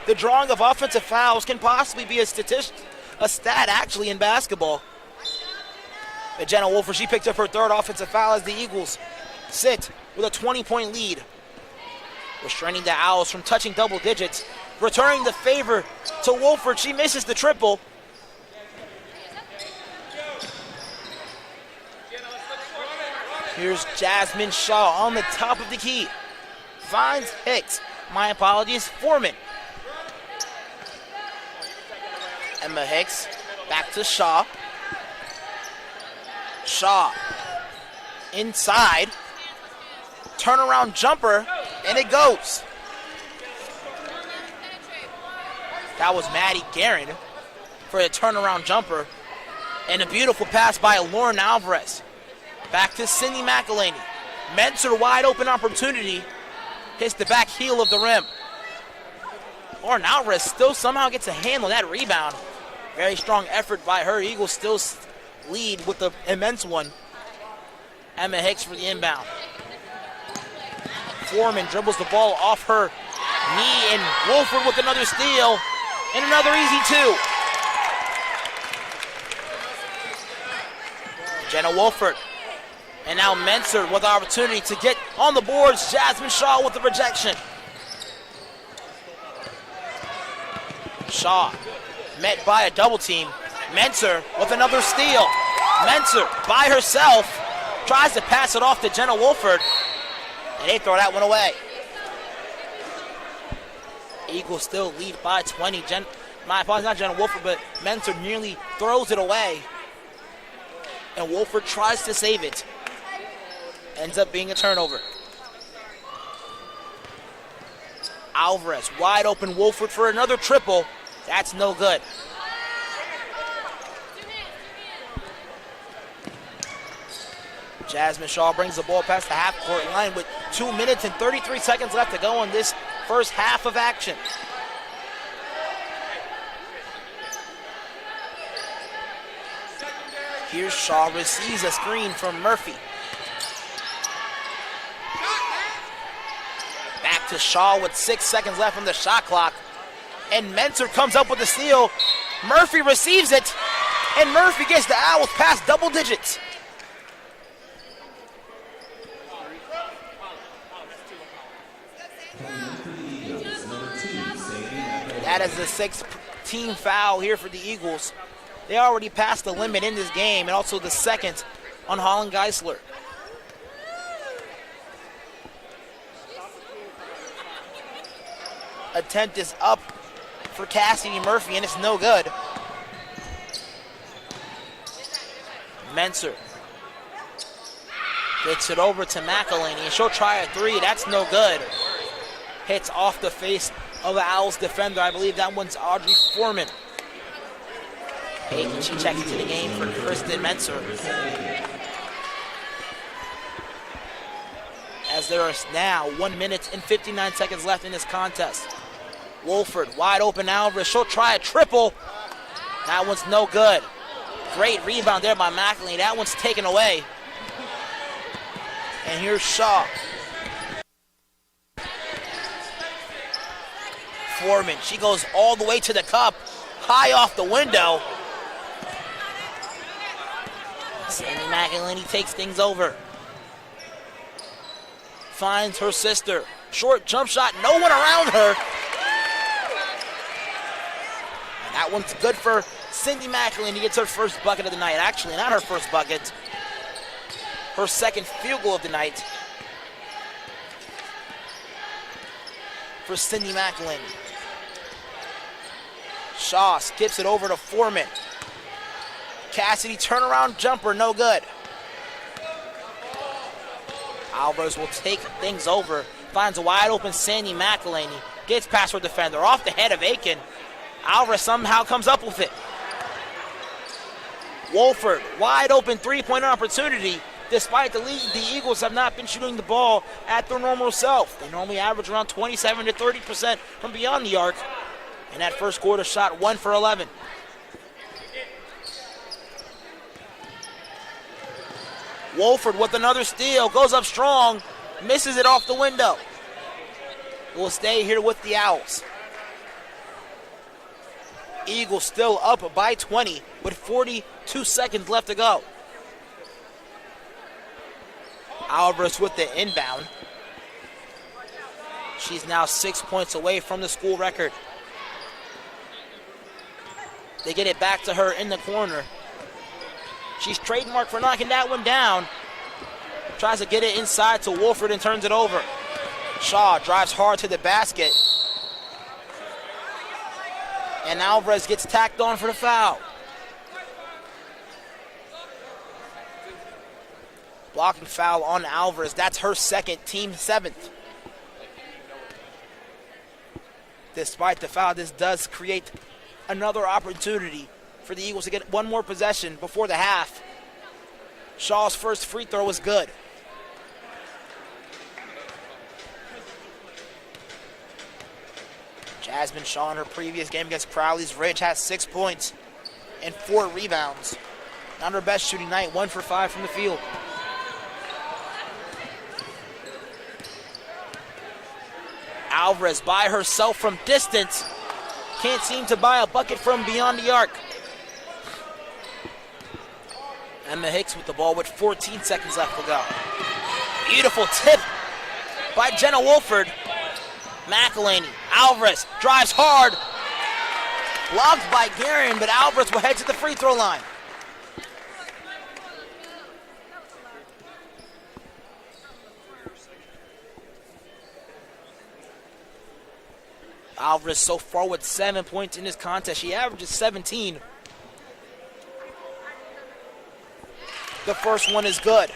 the drawing of offensive fouls can possibly be a stat actually in basketball. But Jenna Wolford, she picked up her 3rd offensive foul as the Eagles sit with a 20-point lead. Restraining the Owls from touching double digits. Returning the favor to Wolford. She misses the triple. Here's Jasmine Shaw on the top of the key. Finds Hicks. My apologies, Foreman. Emma Hicks back to Shaw. Shaw inside. Turnaround jumper, and it goes. That was Maddie Guerin for a turnaround jumper. And a beautiful pass by Lauren Alvarez. Back to Cindy McElhaney. Menser wide open opportunity. Hits the back heel of the rim. Lauren Alvarez still somehow gets a hand on that rebound. Very strong effort by her. Eagles still lead with the immense one. Emma Hicks for the inbound. Foreman dribbles the ball off her knee, and Wolford with another steal and another easy two. Jenna Wolford. And now Menser with the opportunity to get on the boards. Jasmine Shaw with the rejection. Shaw met by a double team. Menser with another steal. Menser by herself tries to pass it off to Jenna Wolford, and they throw that one away. Eagles still lead by 20. My apologies, not Jenna Wolford, but Menser nearly throws it away, and Wolford tries to save it. Ends up being a turnover. Alvarez, wide open Wolford for another triple. That's no good. Jasmine Shaw brings the ball past the half-court line with 2 minutes and 33 seconds left to go in this first half of action. Here's Shaw, receives a screen from Murphy. Back to Shaw with 6 seconds left on the shot clock. And Menser comes up with the steal. Murphy receives it. And Murphy gets the Owls past double digits. That is the sixth team foul here for the Eagles. They already passed the limit in this game, and also the second on Holland Geisler. Attempt is up for Cassidy Murphy, and it's no good. Menser gets it over to McElhaney, and she'll try a three. That's no good. Hits off the face of the Owls defender. I believe that one's Audrey Foreman. Aiken, she checks into the game for Kristen Menser. As there is now 1 minute and 59 seconds left in this contest. Wolford, wide open Alvarez. She'll try a triple. That one's no good. Great rebound there by McElhaney. That one's taken away. And here's Shaw. Foreman, she goes all the way to the cup, high off the window. Sandy McElhaney takes things over. Finds her sister. Short jump shot, no one around her. And that one's good for Cindy McElhaney. Gets her first bucket of the night. Actually, not her first bucket. Her second field goal of the night. For Cindy McElhaney. Shaw skips it over to Foreman. Cassidy turnaround jumper, no good. Alvarez will take things over. Finds a wide open Sandy McElhaney. Gets past her defender, off the head of Aiken. Alvarez somehow comes up with it. Wolford, wide open three-pointer opportunity. Despite the lead, the Eagles have not been shooting the ball at their normal self. They normally average around 27 to 30% from beyond the arc. And that first quarter shot 1 for 11. Wolford with another steal, goes up strong, misses it off the window. Will stay here with the Owls. Eagles still up by 20 with 42 seconds left to go. Alvarez with the inbound. She's now 6 points away from the school record. They get it back to her in the corner. She's trademarked for knocking that one down. Tries to get it inside to Wolford and turns it over. Shaw drives hard to the basket. And Alvarez gets tacked on for the foul. Blocking foul on Alvarez. That's her second, team seventh. Despite the foul, this does create another opportunity for the Eagles to get one more possession before the half. Shaw's first free throw was good. Jasmine Shaw in her previous game against Crowley's Ridge has 6 points. and 4 rebounds. Not her best shooting night, 1 for 5 from the field. Alvarez by herself from distance. Can't seem to buy a bucket from beyond the arc. Emma Hicks with the ball with 14 seconds left to go. Beautiful tip by Jenna Wolford. McElhaney, Alvarez drives hard. Blocked by Guerin, but Alvarez will head to the free throw line. Alvarez so far with 7 points in this contest. She averages 17. The first one is good.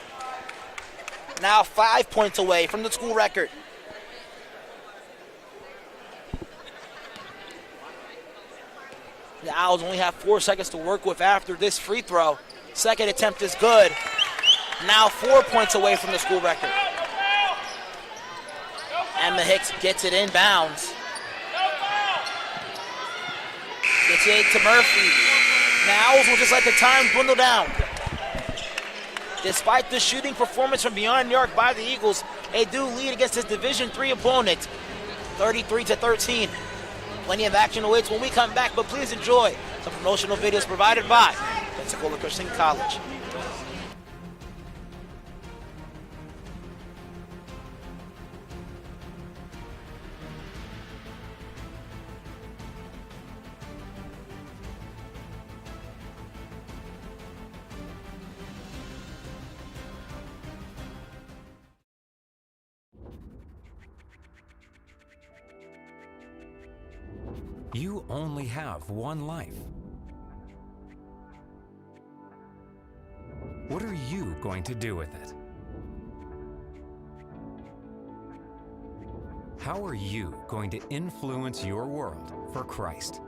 Now 5 points away from the school record. The Owls only have 4 seconds to work with after this free throw. Second attempt is good. Now 4 points away from the school record. Emma Hicks gets it inbounds. Gets it to Murphy. The Owls will just let the time dwindle down. Despite the shooting performance from beyond the arc by the Eagles, they do lead against this Division III opponent, 33-13. Plenty of action awaits when we come back, but please enjoy some promotional videos provided by Pensacola Christian College. You only have one life. What are you going to do with it? How are you going to influence your world for Christ?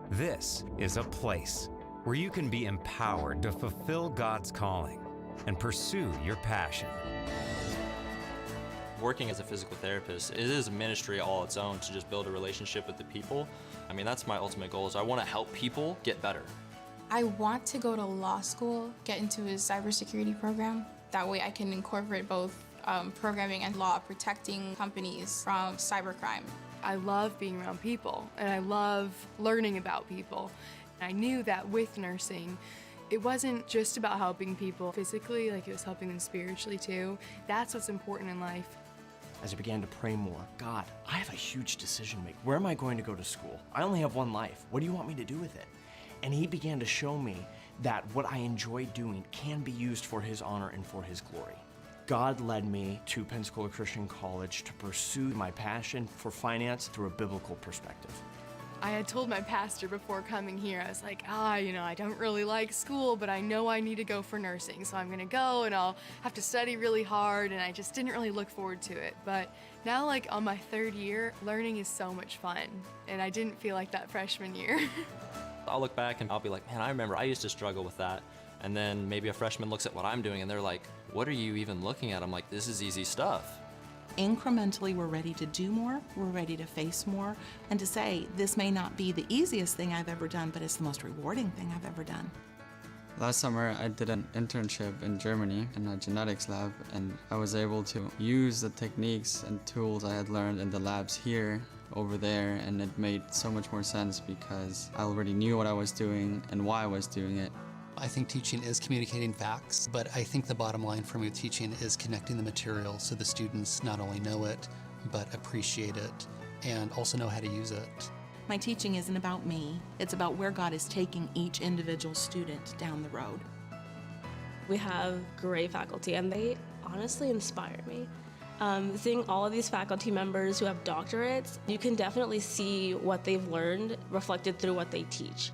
This is a place where you can be empowered to fulfill God's calling and pursue your passion. Working as a physical therapist, it is a ministry all its own to just build a relationship with the people. I mean, that's my ultimate goal, is I want to help people get better. I want to go to law school, get into a cybersecurity program. That way I can incorporate both programming and law, protecting companies from cybercrime. I love being around people, and I love learning about people. I knew that with nursing, it wasn't just about helping people physically, like it was helping them spiritually too. That's what's important in life. As I began to pray more, God, I have a huge decision to make. Where am I going to go to school? I only have one life. What do you want me to do with it? And he began to show me that what I enjoy doing can be used for his honor and for his glory. God led me to Pensacola Christian College to pursue my passion for finance through a biblical perspective. I had told my pastor before coming here, I was like, I don't really like school, but I know I need to go for nursing. So I'm gonna go and I'll have to study really hard, and I just didn't really look forward to it. But now, like on my 3rd year, learning is so much fun. And I didn't feel like that freshman year. I'll look back and I'll be like, man, I remember I used to struggle with that. And then maybe a freshman looks at what I'm doing and they're like, what are you even looking at? I'm like, this is easy stuff. Incrementally, we're ready to do more, we're ready to face more, and to say, this may not be the easiest thing I've ever done, but it's the most rewarding thing I've ever done. Last summer, I did an internship in Germany in a genetics lab, and I was able to use the techniques and tools I had learned in the labs here over there, and it made so much more sense because I already knew what I was doing and why I was doing it. I think teaching is communicating facts, but I think the bottom line for me with teaching is connecting the material so the students not only know it, but appreciate it and also know how to use it. My teaching isn't about me, it's about where God is taking each individual student down the road. We have great faculty and they honestly inspire me. Seeing all of these faculty members who have doctorates, you can definitely see what they've learned reflected through what they teach.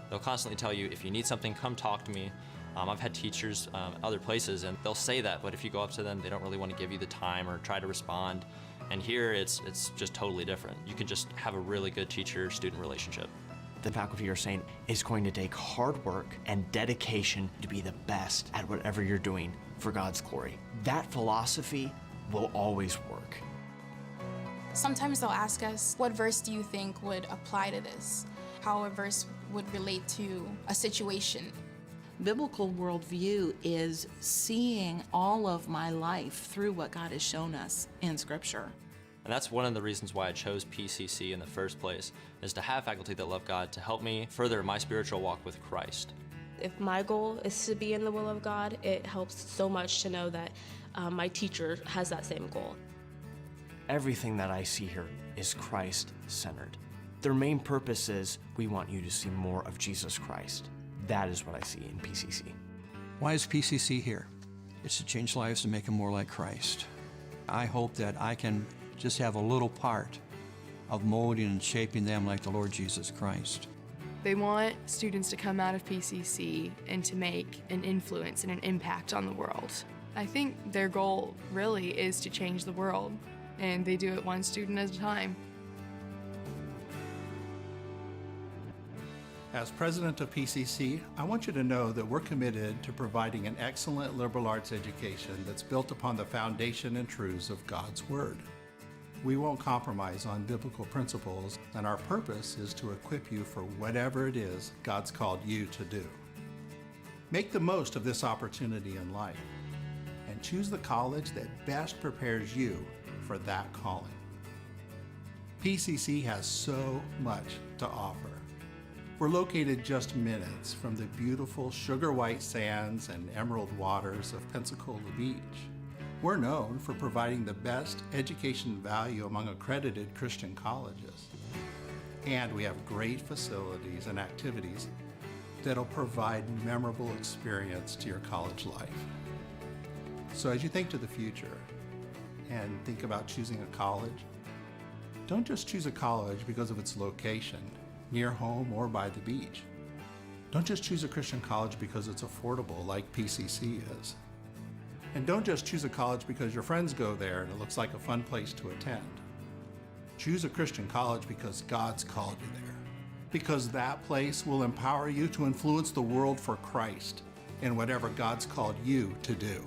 They'll constantly tell you, if you need something, come talk to me. I've had teachers other places and they'll say that, but if you go up to them, they don't really want to give you the time or try to respond. And here, it's just totally different. You can just have a really good teacher-student relationship. The faculty are saying it's going to take hard work and dedication to be the best at whatever you're doing for God's glory. That philosophy will always work. Sometimes they'll ask us, what verse do you think would apply to this? how a verse would relate to a situation. Biblical worldview is seeing all of my life through what God has shown us in Scripture. And that's one of the reasons why I chose PCC in the first place, is to have faculty that love God to help me further my spiritual walk with Christ. If my goal is to be in the will of God, it helps so much to know that my teacher has that same goal. Everything that I see here is Christ-centered. Their main purpose is, we want you to see more of Jesus Christ. That is what I see in PCC. Why is PCC here? It's to change lives and make them more like Christ. I hope that I can just have a little part of molding and shaping them like the Lord Jesus Christ. They want students to come out of PCC and to make an influence and an impact on the world. I think their goal really is to change the world, and they do it one student at a time. As president of PCC, I want you to know that we're committed to providing an excellent liberal arts education that's built upon the foundation and truths of God's Word. We won't compromise on biblical principles, and our purpose is to equip you for whatever it is God's called you to do. Make the most of this opportunity in life, and choose the college that best prepares you for that calling. PCC has so much to offer. We're located just minutes from the beautiful sugar white sands and emerald waters of Pensacola Beach. We're known for providing the best education value among accredited Christian colleges. And we have great facilities and activities that'll provide memorable experience to your college life. So as you think to the future and think about choosing a college, don't just choose a college because of its location, near home or by the beach. Don't just choose a Christian college because it's affordable like PCC is. And don't just choose a college because your friends go there and it looks like a fun place to attend. Choose a Christian college because God's called you there. Because that place will empower you to influence the world for Christ in whatever God's called you to do.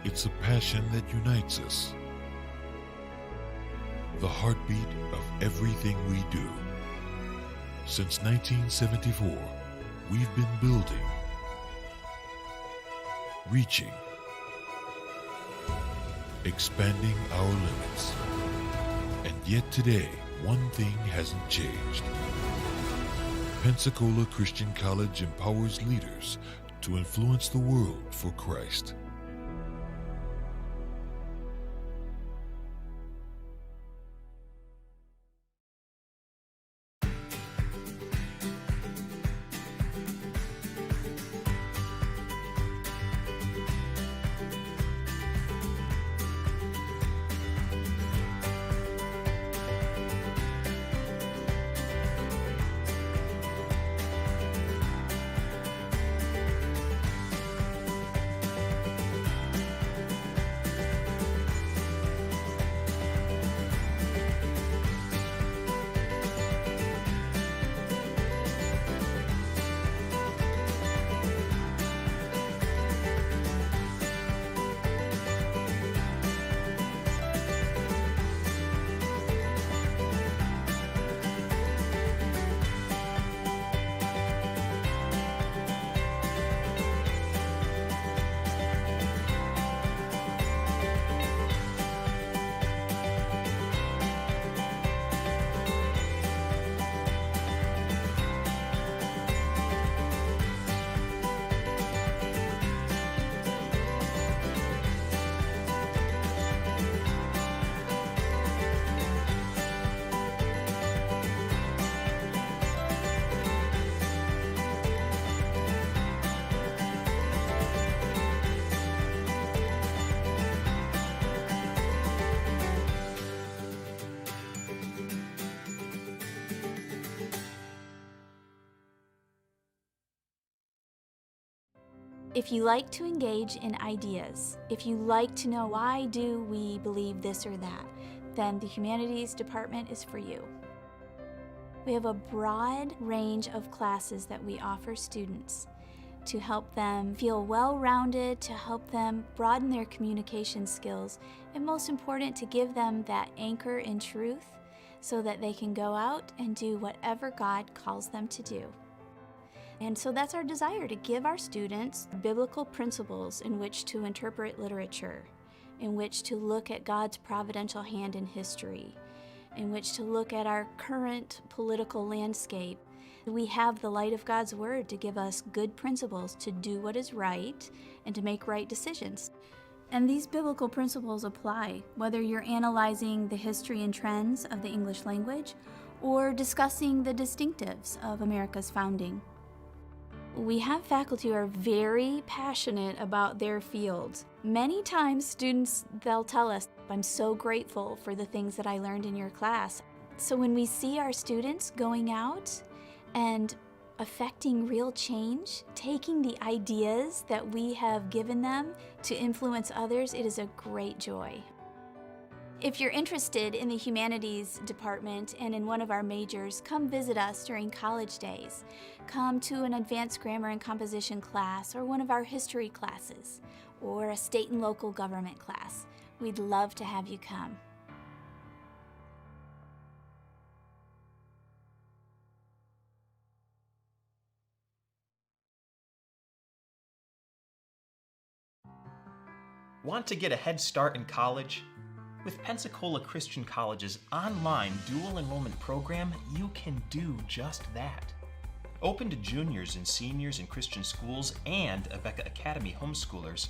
It's a passion that unites us, the heartbeat of everything we do. Since 1974, we've been building, reaching, expanding our limits. And yet today, one thing hasn't changed. Pensacola Christian College empowers leaders to influence the world for Christ. If you like to engage in ideas, if you like to know why do we believe this or that, then the humanities department is for you. We have a broad range of classes that we offer students to help them feel well-rounded, to help them broaden their communication skills, and most important, to give them that anchor in truth so that they can go out and do whatever God calls them to do. And so that's our desire, to give our students biblical principles in which to interpret literature, in which to look at God's providential hand in history, in which to look at our current political landscape. We have the light of God's Word to give us good principles to do what is right and to make right decisions. And these biblical principles apply whether you're analyzing the history and trends of the English language or discussing the distinctives of America's founding. We have faculty who are very passionate about their fields. Many times students, they'll tell us, "I'm so grateful for the things that I learned in your class." So when we see our students going out and affecting real change, taking the ideas that we have given them to influence others, it is a great joy. If you're interested in the humanities department and in one of our majors, come visit us during college days. Come to an advanced grammar and composition class or one of our history classes or a state and local government class. We'd love to have you come. Want to get a head start in college? With Pensacola Christian College's online dual enrollment program, you can do just that. Open to juniors and seniors in Christian schools and Abeka Academy homeschoolers,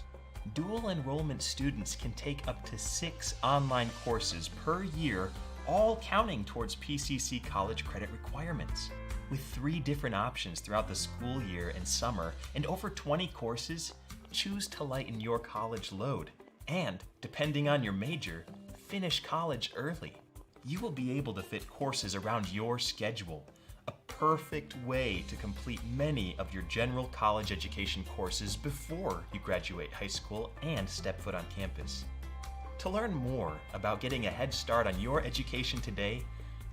dual enrollment students can take up to 6 online courses per year, all counting towards PCC college credit requirements. With 3 different options throughout the school year and summer and over 20 courses, choose to lighten your college load. And, depending on your major, finish college early. You will be able to fit courses around your schedule, a perfect way to complete many of your general college education courses before you graduate high school and step foot on campus. To learn more about getting a head start on your education today,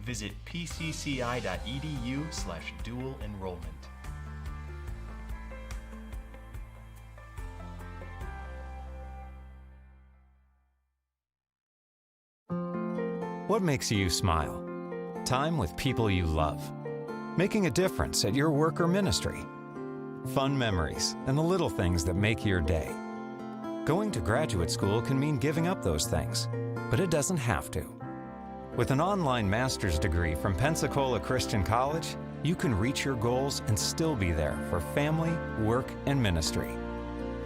visit pcci.edu/dual enrollment. What makes you smile? Time with people you love. Making a difference at your work or ministry. Fun memories and the little things that make your day. Going to graduate school can mean giving up those things, but it doesn't have to. With an online master's degree from Pensacola Christian College, you can reach your goals and still be there for family, work, and ministry.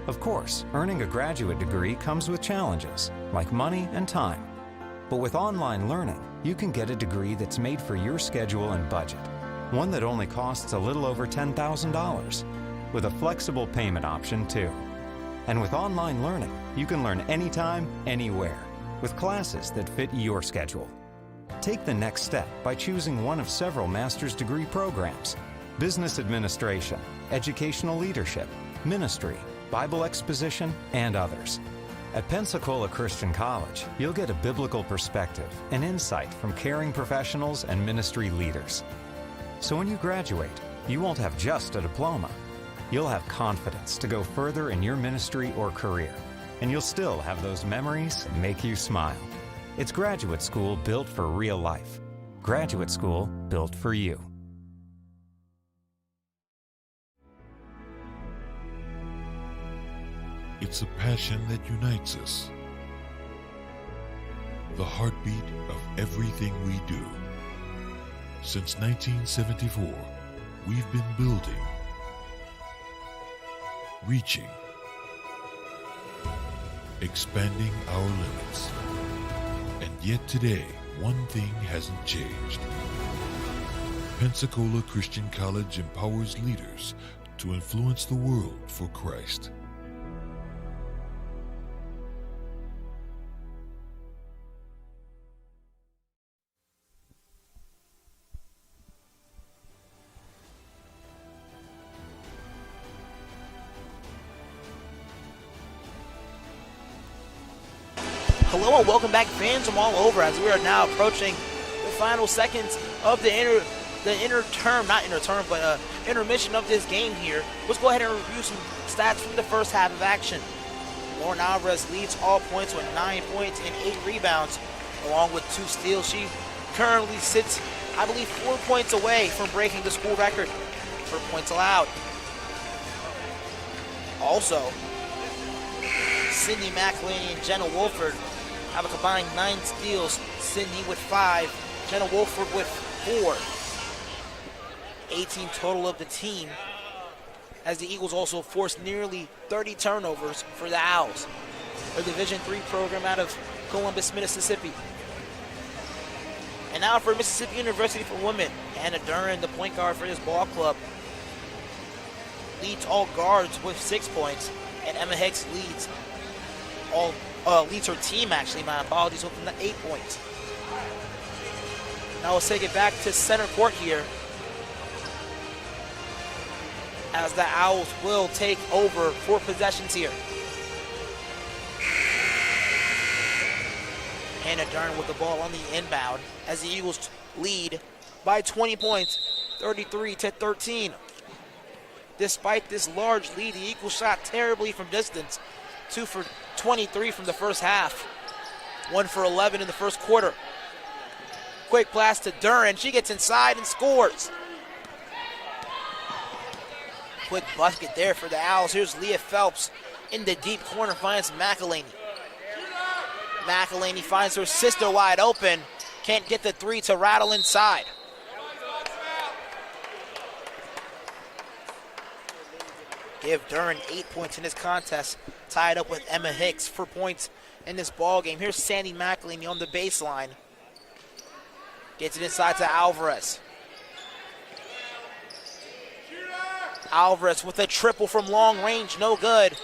Of course, earning a graduate degree comes with challenges, like money and time. But with online learning, you can get a degree that's made for your schedule and budget. One that only costs a little over $10,000, with a flexible payment option too. And with online learning, you can learn anytime, anywhere, with classes that fit your schedule. Take the next step by choosing one of several master's degree programs: business administration, educational leadership, ministry, Bible exposition, and others. At Pensacola Christian College, you'll get a biblical perspective and insight from caring professionals and ministry leaders. So when you graduate, you won't have just a diploma. You'll have confidence to go further in your ministry or career, and you'll still have those memories that make you smile. It's graduate school built for real life. Graduate school built for you. It's a passion that unites us. The heartbeat of everything we do. Since 1974, we've been building, reaching, expanding our limits. And yet today, one thing hasn't changed. Pensacola Christian College empowers leaders to influence the world for Christ. hello and welcome back, fans from all over, as we are now approaching the final seconds of the intermission of this game here. Let's go ahead and review some stats from the first half of action. Lauren Alvarez leads all points with 9 points and 8 rebounds, along with 2 steals. She currently sits, I believe, 4 points away from breaking the school record for points allowed. Also, Sydney McElhaney and Jenna Wolford have a combined 9 steals. Sydney with 5, Jenna Wolford with 4. 18 total of the team, as the Eagles also forced nearly 30 turnovers for the Owls, a Division III program out of Columbus, Mississippi. And now for Mississippi University for women, Anna Duran, the point guard for this ball club, leads all guards with 6 points, and Emma Hicks leads her team, actually, my apologies, with 8 points. Now let's take it back to center court here, as the Owls will take over 4 possessions here. Hannah Dern with the ball on the inbound, as the Eagles lead by 20 points, 33-13. Despite this large lead, the Eagles shot terribly from distance. 2 for 23 from the first half, 1 for 11 in the first quarter. Quick blast to Duran. She gets inside and scores. Quick bucket there for the Owls. Here's Leah Phelps in the deep corner, finds McElhaney. McElhaney finds her sister wide open. Can't get the 3 to rattle inside. Give Duran 8 points in this contest, tied up with Emma Hicks for points in this ball game. Here's Sandy McElhaney on the baseline. Gets it inside to Alvarez. Alvarez with a triple from long range, no good.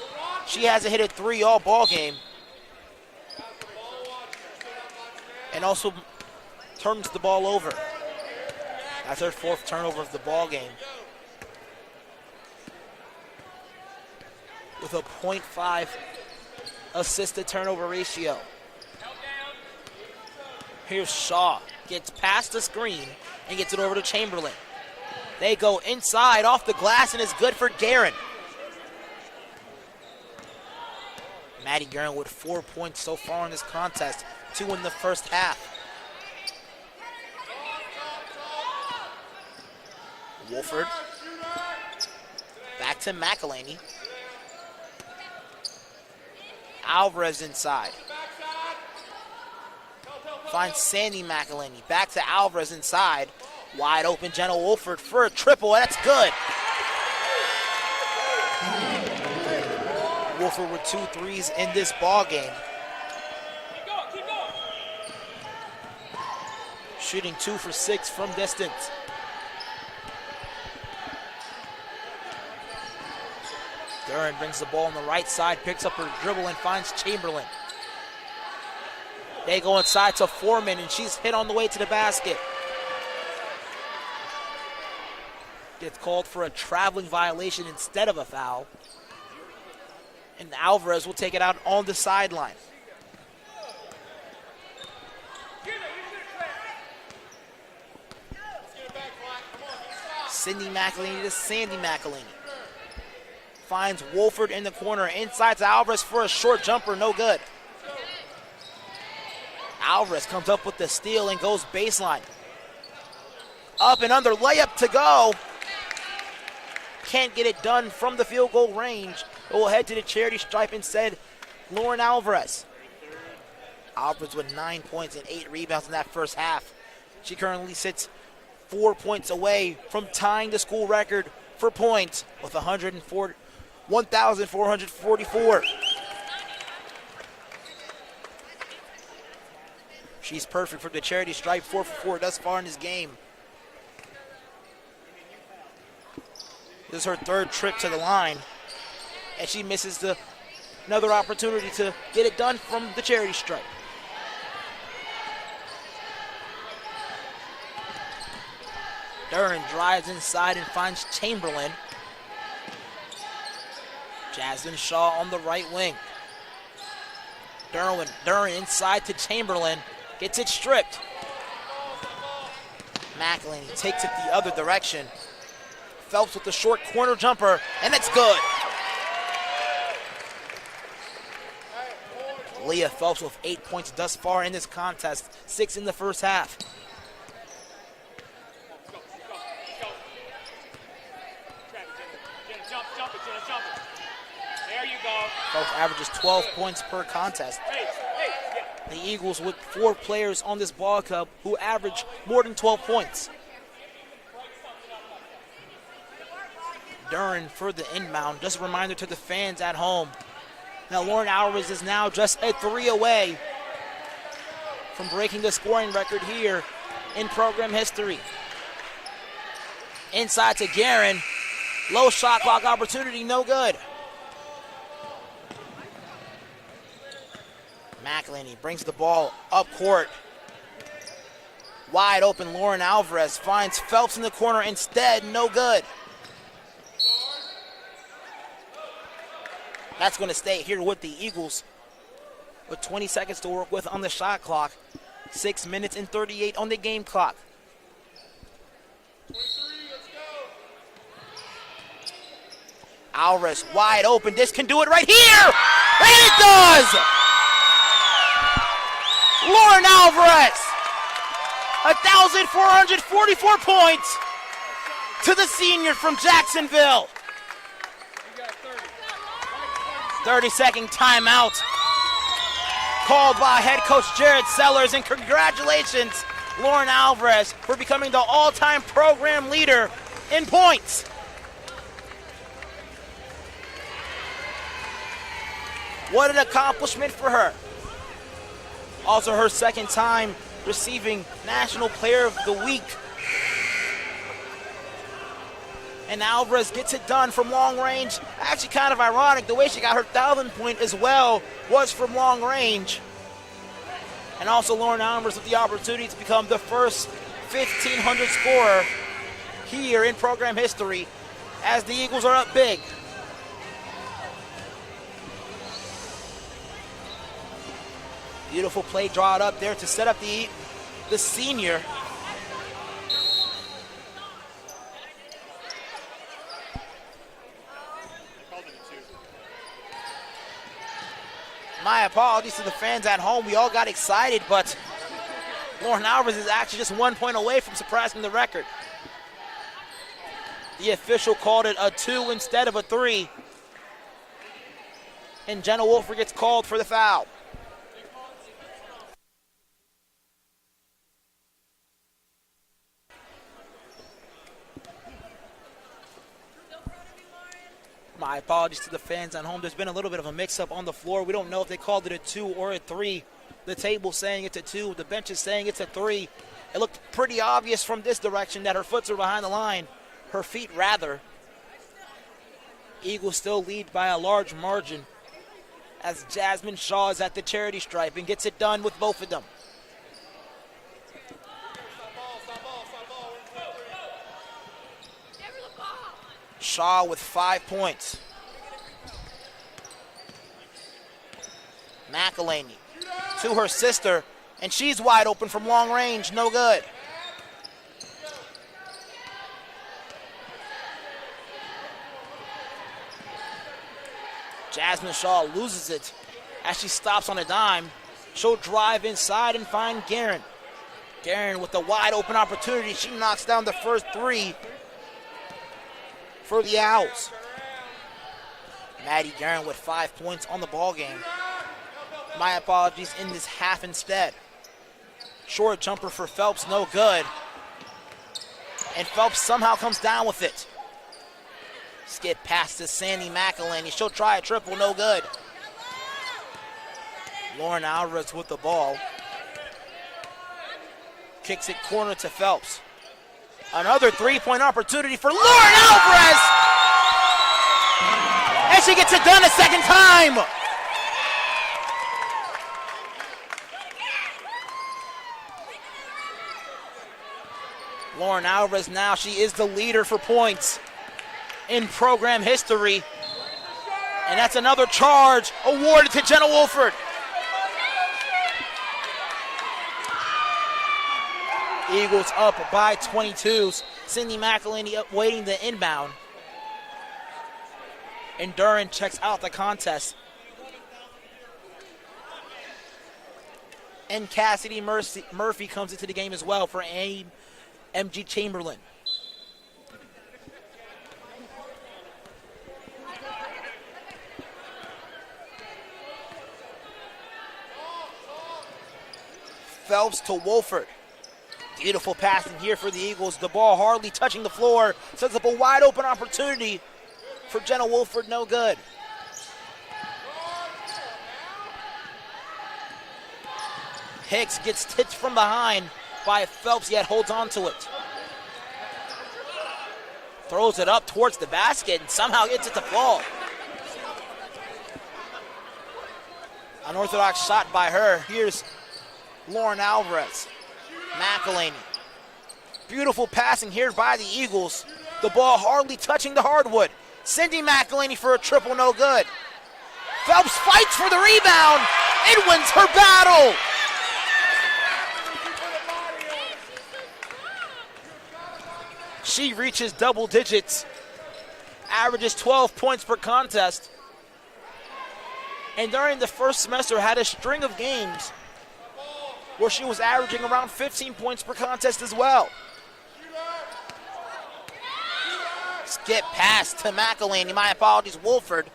She hasn't hit a 3 all ball game. And also turns the ball over. That's her 4th turnover of the ball game, with a .5 assist to turnover ratio. Here's Shaw, gets past the screen and gets it over to Chamberlain. They go inside off the glass and it's good for Guerin. Maddie Guerin with 4 points so far in this contest, 2 in the first half. Wolford, back to McElhaney. Alvarez inside. Finds Sandy McElhaney. Back to Alvarez inside. Wide open, Jenna Wolford for a triple. That's good. Wolford with 2 threes in this ball game. Shooting 2 for 6 from distance. Duran brings the ball on the right side, picks up her dribble and finds Chamberlain. They go inside to Foreman and she's hit on the way to the basket. Gets called for a traveling violation instead of a foul. And Alvarez will take it out on the sideline. Sydney McElhaney to Sandy McElhaney. Finds Wolford in the corner, inside to Alvarez for a short jumper, no good. Alvarez comes up with the steal and goes baseline. Up and under, layup to go. Can't get it done from the field goal range. It will head to the charity stripe instead. Lauren Alvarez. Alvarez with 9 points and 8 rebounds in that first half. She currently sits 4 points away from tying the school record for points with 1,444. She's perfect for the charity stripe, 4 for 4 thus far in this game. This is her 3rd trip to the line, and she misses another opportunity to get it done from the charity stripe. Duran drives inside and finds Chamberlain. Jasmine Shaw on the right wing. Duran inside to Chamberlain. Gets it stripped. McElhaney takes it the other direction. Phelps with the short corner jumper, and it's good. Leah Phelps with 8 points thus far in this contest, 6 in the first half. There you go. Phelps averages 12 points per contest. The Eagles with 4 players on this ball club who average more than 12 points. Duran for the inbound. Just a reminder to the fans at home. Now Lauren Alvarez is now just a 3 away from breaking the scoring record here in program history. Inside to Guerin. Low shot clock opportunity, no good. McElhaney brings the ball up court. Wide open, Lauren Alvarez finds Phelps in the corner instead, no good. That's going to stay here with the Eagles with 20 seconds to work with on the shot clock. 6 minutes and 38 on the game clock. Alvarez wide open. This can do it right here. And it does! Lauren Alvarez, 1,444 points to the senior from Jacksonville. 30-second timeout called by head coach Jared Sellers, and congratulations, Lauren Alvarez, for becoming the all-time program leader in points. What an accomplishment for her. Also her second time receiving National Player of the Week. And Alvarez gets it done from long range. Actually kind of ironic, the way she got her 1,000th point as well was from long range. And also Lauren Alvarez with the opportunity to become the first 1,500 scorer here in program history as the Eagles are up big. Beautiful play drawn up there to set up the senior. My apologies to the fans at home. We all got excited, but Lauren Alvarez is actually just 1 point away from surpassing the record. The official called it a 2 instead of a 3. And Jenna Wolfer gets called for the foul. My apologies to the fans at home. There's been a little bit of a mix-up on the floor. We don't know if they called it a 2 or a 3. The table's saying it's a 2. The bench is saying it's a 3. It looked pretty obvious from this direction that her foots are behind the line. Her feet, rather. Eagles still lead by a large margin as Jasmine Shaw is at the charity stripe and gets it done with both of them. Shaw with 5 points. McElhaney to her sister, and she's wide open from long range, no good. Jasmine Shaw loses it as she stops on a dime. She'll drive inside and find Guerin. Guerin with the wide open opportunity. She knocks down the first 3 for the Owls. Maddie Guerin with 5 points on the ball game. My apologies, in this half instead. Short jumper for Phelps, no good. And Phelps somehow comes down with it. Skip past to Sandy McElhaney. She'll try a triple, no good. Lauren Alvarez with the ball. Kicks it corner to Phelps. Another 3-point opportunity for Lauren Alvarez! And she gets it done a second time! Lauren Alvarez now, she is the leader for points in program history. And that's another charge awarded to Jenna Wolford. Eagles up by 22s. Cindy McElhaney up waiting the inbound. And Duran checks out the contest. And Cassidy Murphy comes into the game as well for MG Chamberlain. Phelps to Wolford. Beautiful passing here for the Eagles. The ball hardly touching the floor. Sets up a wide open opportunity for Jenna Wolford. No good. Hicks gets tipped from behind by Phelps, yet holds on to it. Throws it up towards the basket and somehow gets it to fall. Unorthodox shot by her. Here's Lauren Alvarez. McElhaney. Beautiful passing here by the Eagles. The ball hardly touching the hardwood. Cindy McElhaney for a triple, no good. Phelps fights for the rebound and wins her battle. She reaches double digits, averages 12 points per contest, and during the first semester had a string of games where she was averaging around 15 points per contest as well. Skip pass to McElhaney, my apologies, Wolford.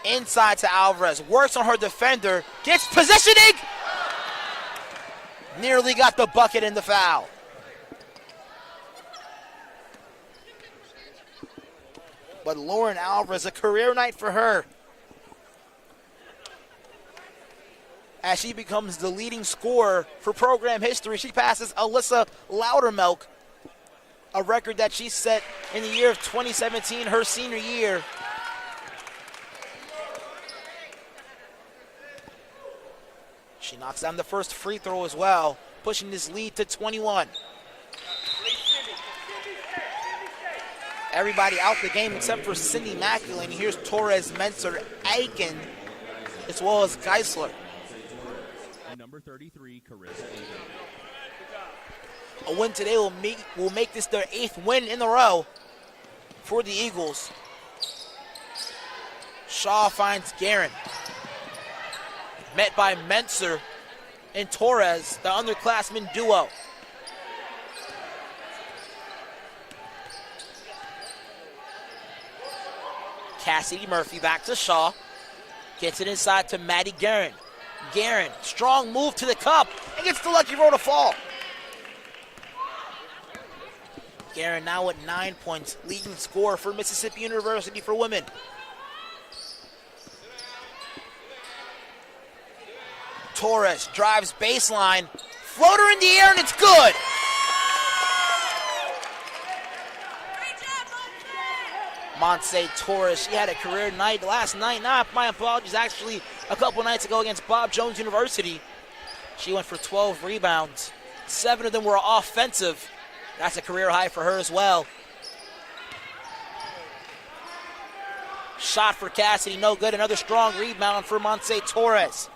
Inside to Alvarez, works on her defender, gets positioning! Nearly got the bucket and the foul. But Lauren Alvarez, a career night for her, as she becomes the leading scorer for program history. She passes Alyssa Loudermilk, a record that she set in the year of 2017, her senior year. She knocks down the first free throw as well, pushing this lead to 21. Everybody out the game except for Cindy McElhaney. Here's Torres, Menser, Aiken, as well as Geisler. Number 33, Carissa. A win today will make this their 8th win in a row for the Eagles. Shaw finds Guerin. Met by Menser and Torres, the underclassmen duo. Cassidy Murphy back to Shaw. Gets it inside to Maddie Guerin. Guerin, strong move to the cup, and gets the lucky roll to fall. Guerin now at 9 points, leading scorer for Mississippi University for women. Torres drives baseline, floater in the air, and it's good. Montse Torres, she had a career night last night. My apologies, actually a couple nights ago against Bob Jones University. She went for 12 rebounds. 7 of them were offensive. That's a career high for her as well. Shot for Cassidy, no good. Another strong rebound for Montse Torres.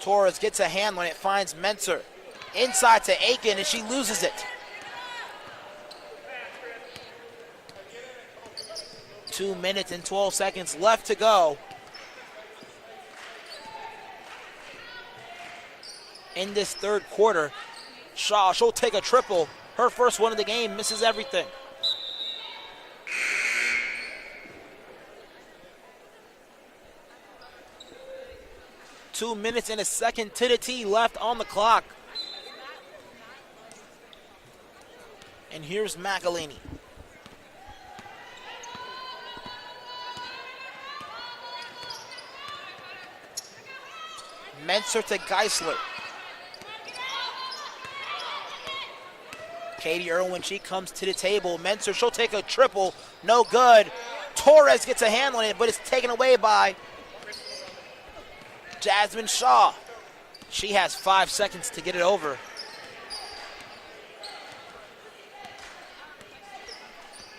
Torres gets a hand when it finds Menser. Inside to Aiken, and she loses it. 2 minutes and 12 seconds left to go in this third quarter. Shaw, she'll take a triple. Her first one of the game, misses everything. Two minutes and a second to the tee left on the clock. And here's McElhaney. Menser to Geisler. Katie Irwin, she comes to the table. Menser, she'll take a triple. No good. Torres gets a hand on it, but it's taken away by Jasmine Shaw. She has 5 seconds to get it over.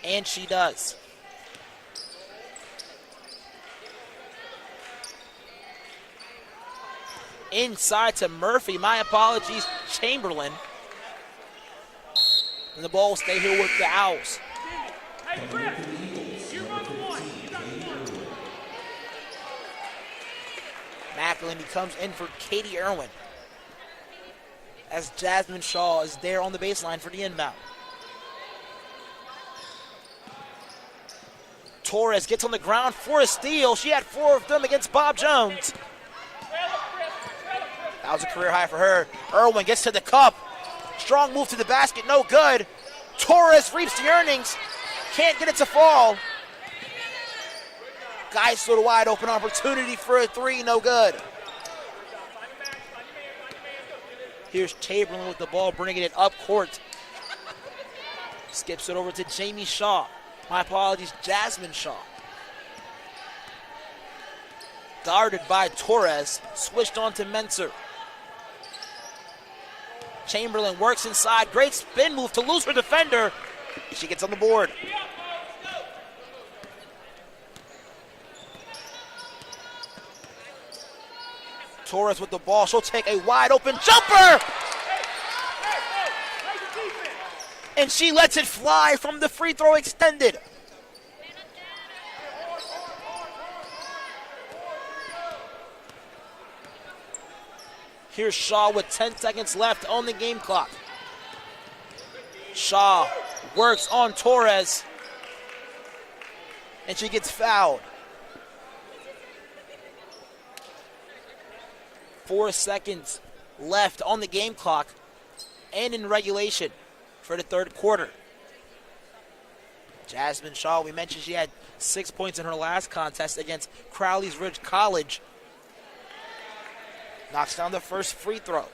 And she does. inside to Murphy. My apologies, Chamberlain. And the ball will stay here with the Owls. Hey, Chris, you run the one. You got the one. McElhenney comes in for Katie Irwin as Jasmine Shaw is there on the baseline for the inbound. Torres gets on the ground for a steal. She had 4 of them against Bob Jones. That was a career high for her. Irwin gets to the cup. Strong move to the basket, no good. Torres reaps the earnings. Can't get it to fall. Geisler, wide open opportunity for a 3, no good. Here's Chamberlain with the ball, bringing it up court. Skips it over to Jamie Shaw. My apologies, Jasmine Shaw. Guarded by Torres, switched on to Menser. Chamberlain works inside, great spin move to lose her defender. She gets on the board. Torres with the ball, she'll take a wide open jumper! And she lets it fly from the free throw extended. Here's Shaw with 10 seconds left on the game clock. Shaw works on Torres. And she gets fouled. 4 seconds left on the game clock and in regulation for the third quarter. Jasmine Shaw, we mentioned she had 6 points in her last contest against Crowley's Ridge College. Knocks down the first free throw.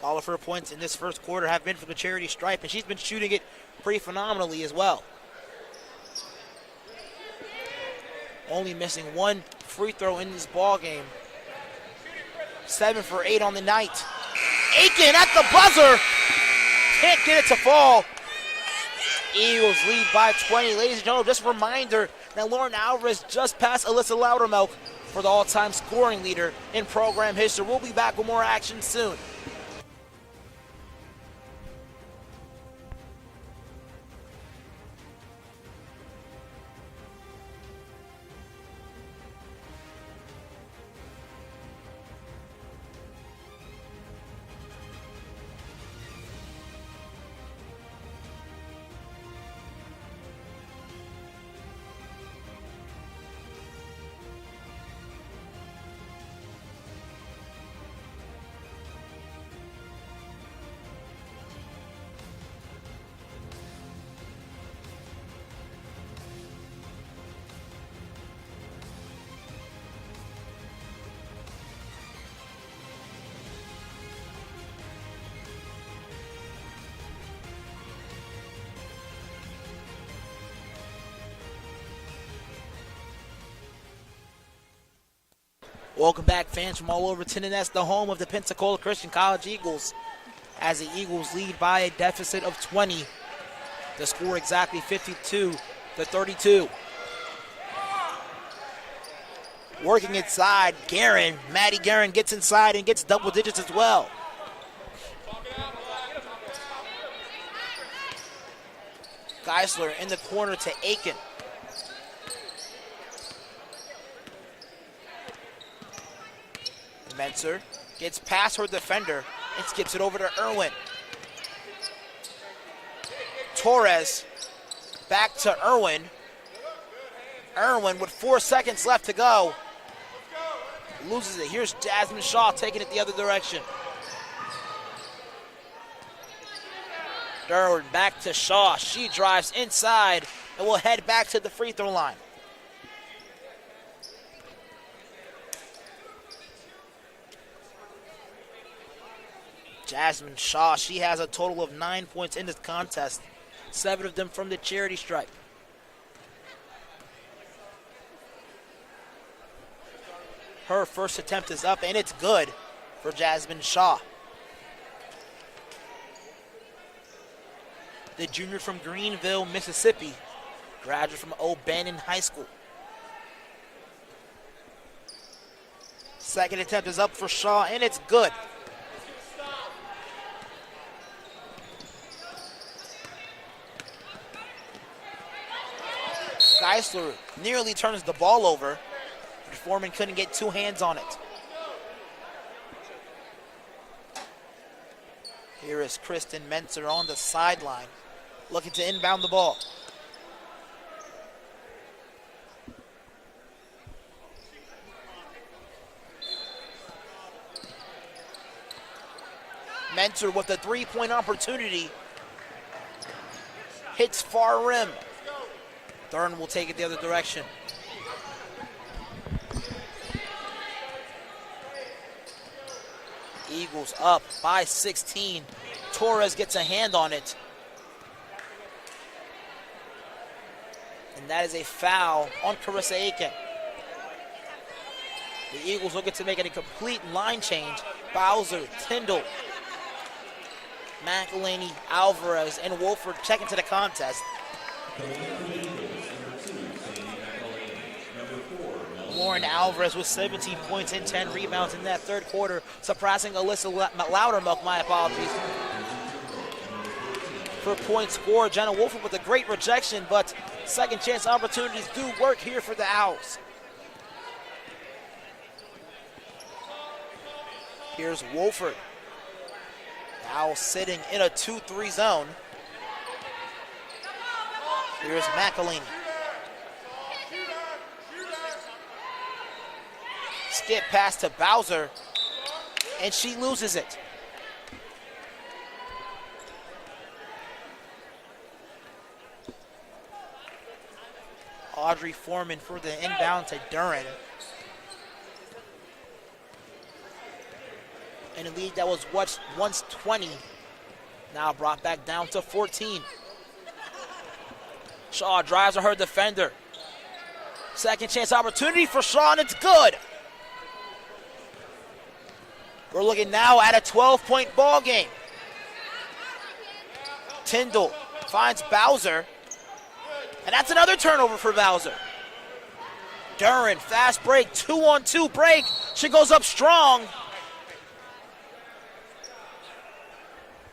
All of her points in this first quarter have been from the charity stripe, and she's been shooting it pretty phenomenally as well. Only missing 1 free throw in this ball game. 7 for 8 on the night. Aiken at the buzzer. Can't get it to fall. Eagles lead by 20. Ladies and gentlemen, just a reminder that Lauren Alvarez just passed Alyssa Loudermilk for the all-time scoring leader in program history. We'll be back with more action soon. Welcome back, fans from all over Tinoness, the home of the Pensacola Christian College Eagles, as the Eagles lead by a deficit of 20. The score exactly 52-32. Working inside, Guerin. Maddie Guerin gets inside and gets double digits as well. Geisler in the corner to Aiken. Menser gets past her defender and skips it over to Irwin. Torres back to Irwin. Irwin with 4 seconds left to go. Loses it. Here's Jasmine Shaw taking it the other direction. Derwin back to Shaw. She drives inside and will head back to the free throw line. Jasmine Shaw, she has a total of 9 points in this contest, 7 of them from the charity stripe. Her first attempt is up, and it's good for Jasmine Shaw. The junior from Greenville, Mississippi, graduate from O'Bannon High School. Second attempt is up for Shaw, and it's good. Geisler nearly turns the ball over, but Foreman couldn't get two hands on it. Here is Kristen Menzer on the sideline, looking to inbound the ball. Menzer with a three-point opportunity. Hits far rim. Dern will take it the other direction. Eagles up by 16. Torres gets a hand on it. And that is a foul on Carissa Aiken. The Eagles will get to make it a complete line change. Bowser, Tyndall, McElhaney, Alvarez, and Wolford check into the contest. Lauren Alvarez with 17 points and 10 rebounds in that third quarter, surpassing Alyssa Loudermilk, my apologies. For points scored, Jenna Wolford with a great rejection, but second chance opportunities do work here for the Owls. Here's Wolford. The Owls sitting in a 2-3 zone. Here's McElhaney. Skip pass to Bowser, and she loses it. Audrey Foreman for the inbound to Duran. In a lead that was once 20, now brought back down to 14. Shaw drives on her defender. Second chance opportunity for Shaw, and it's good. We're looking now at a 12-point ball game. Tyndall finds Bowser, and that's another turnover for Bowser. Duran, fast break, 2-on-2 break. She goes up strong.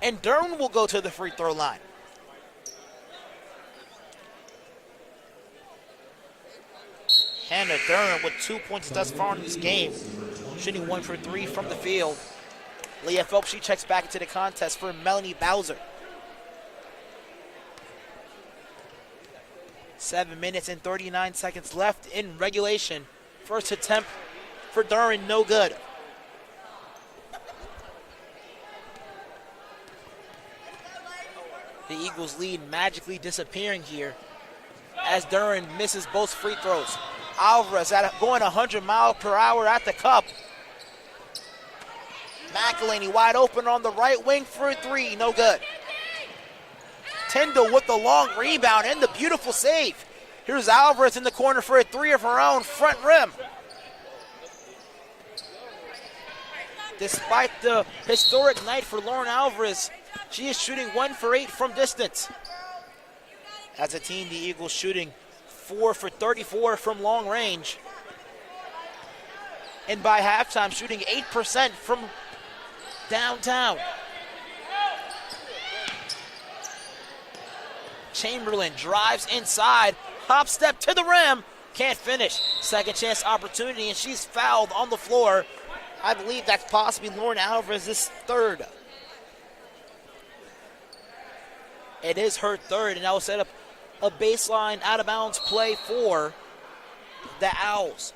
And Duran will go to the free throw line. Hannah Duran with 2 points thus far in this game. Shooting 1 for 3 from the field. Leah Phelps, she checks back into the contest for Melanie Bowser. 7 minutes and 39 seconds left in regulation. First attempt for Duran, no good. The Eagles lead magically disappearing here as Duran misses both free throws. Alvarez going 100 miles per hour at the cup. McElhaney wide open on the right wing for a three, no good. Tyndall with the long rebound and the beautiful save. Here's Alvarez in the corner for a three of her own, front rim. Despite the historic night for Lauren Alvarez, she is shooting 1 for 8 from distance. As a team, the Eagles shooting 4 for 34 from long range. And by halftime, shooting 8% from downtown. Chamberlain drives inside, hop step to the rim, can't finish. Second chance opportunity, and she's fouled on the floor. I believe that's possibly Lauren Alvarez's third. It is her third, and that will set up a baseline out-of-bounds play for the Owls.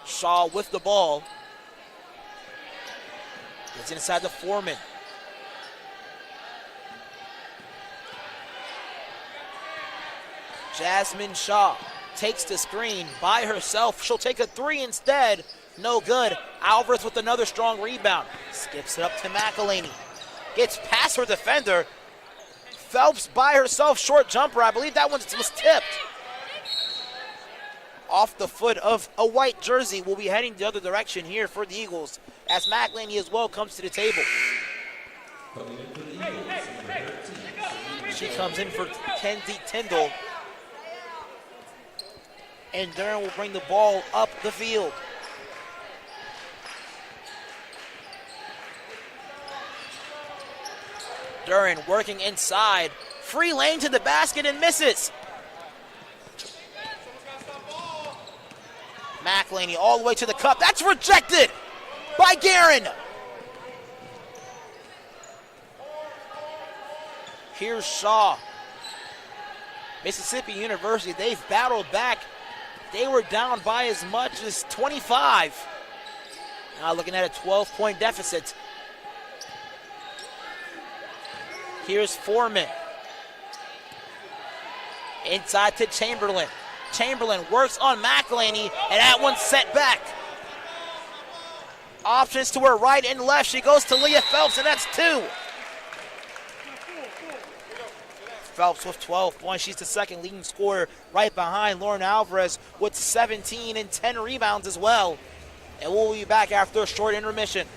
Shaw with the ball. Gets inside the Foreman. Jasmine Shaw takes the screen by herself. She'll take a three instead. No good. Alvarez with another strong rebound. Skips it up to McElhaney. Gets past her defender. Phelps by herself, short jumper. I believe that one was tipped. Off the foot of a white jersey. Will be heading the other direction here for the Eagles as McElhaney as well comes to the table. She comes in for Kenzie Tyndall. And Durham will bring the ball up the field. Duran working inside. Free lane to the basket and misses. McElhaney all the way to the cup. That's rejected by Guerin. Here's Shaw. Mississippi University, they've battled back. They were down by as much as 25. Now looking at a 12-point deficit. Here's Foreman. Inside to Chamberlain. Chamberlain works on McElhaney, and that one's sent back. Options to her right and left. She goes to Leah Phelps, and that's 2. Phelps with 12 points. She's the second leading scorer right behind Lauren Alvarez with 17 and 10 rebounds as well. And we'll be back after a short intermission.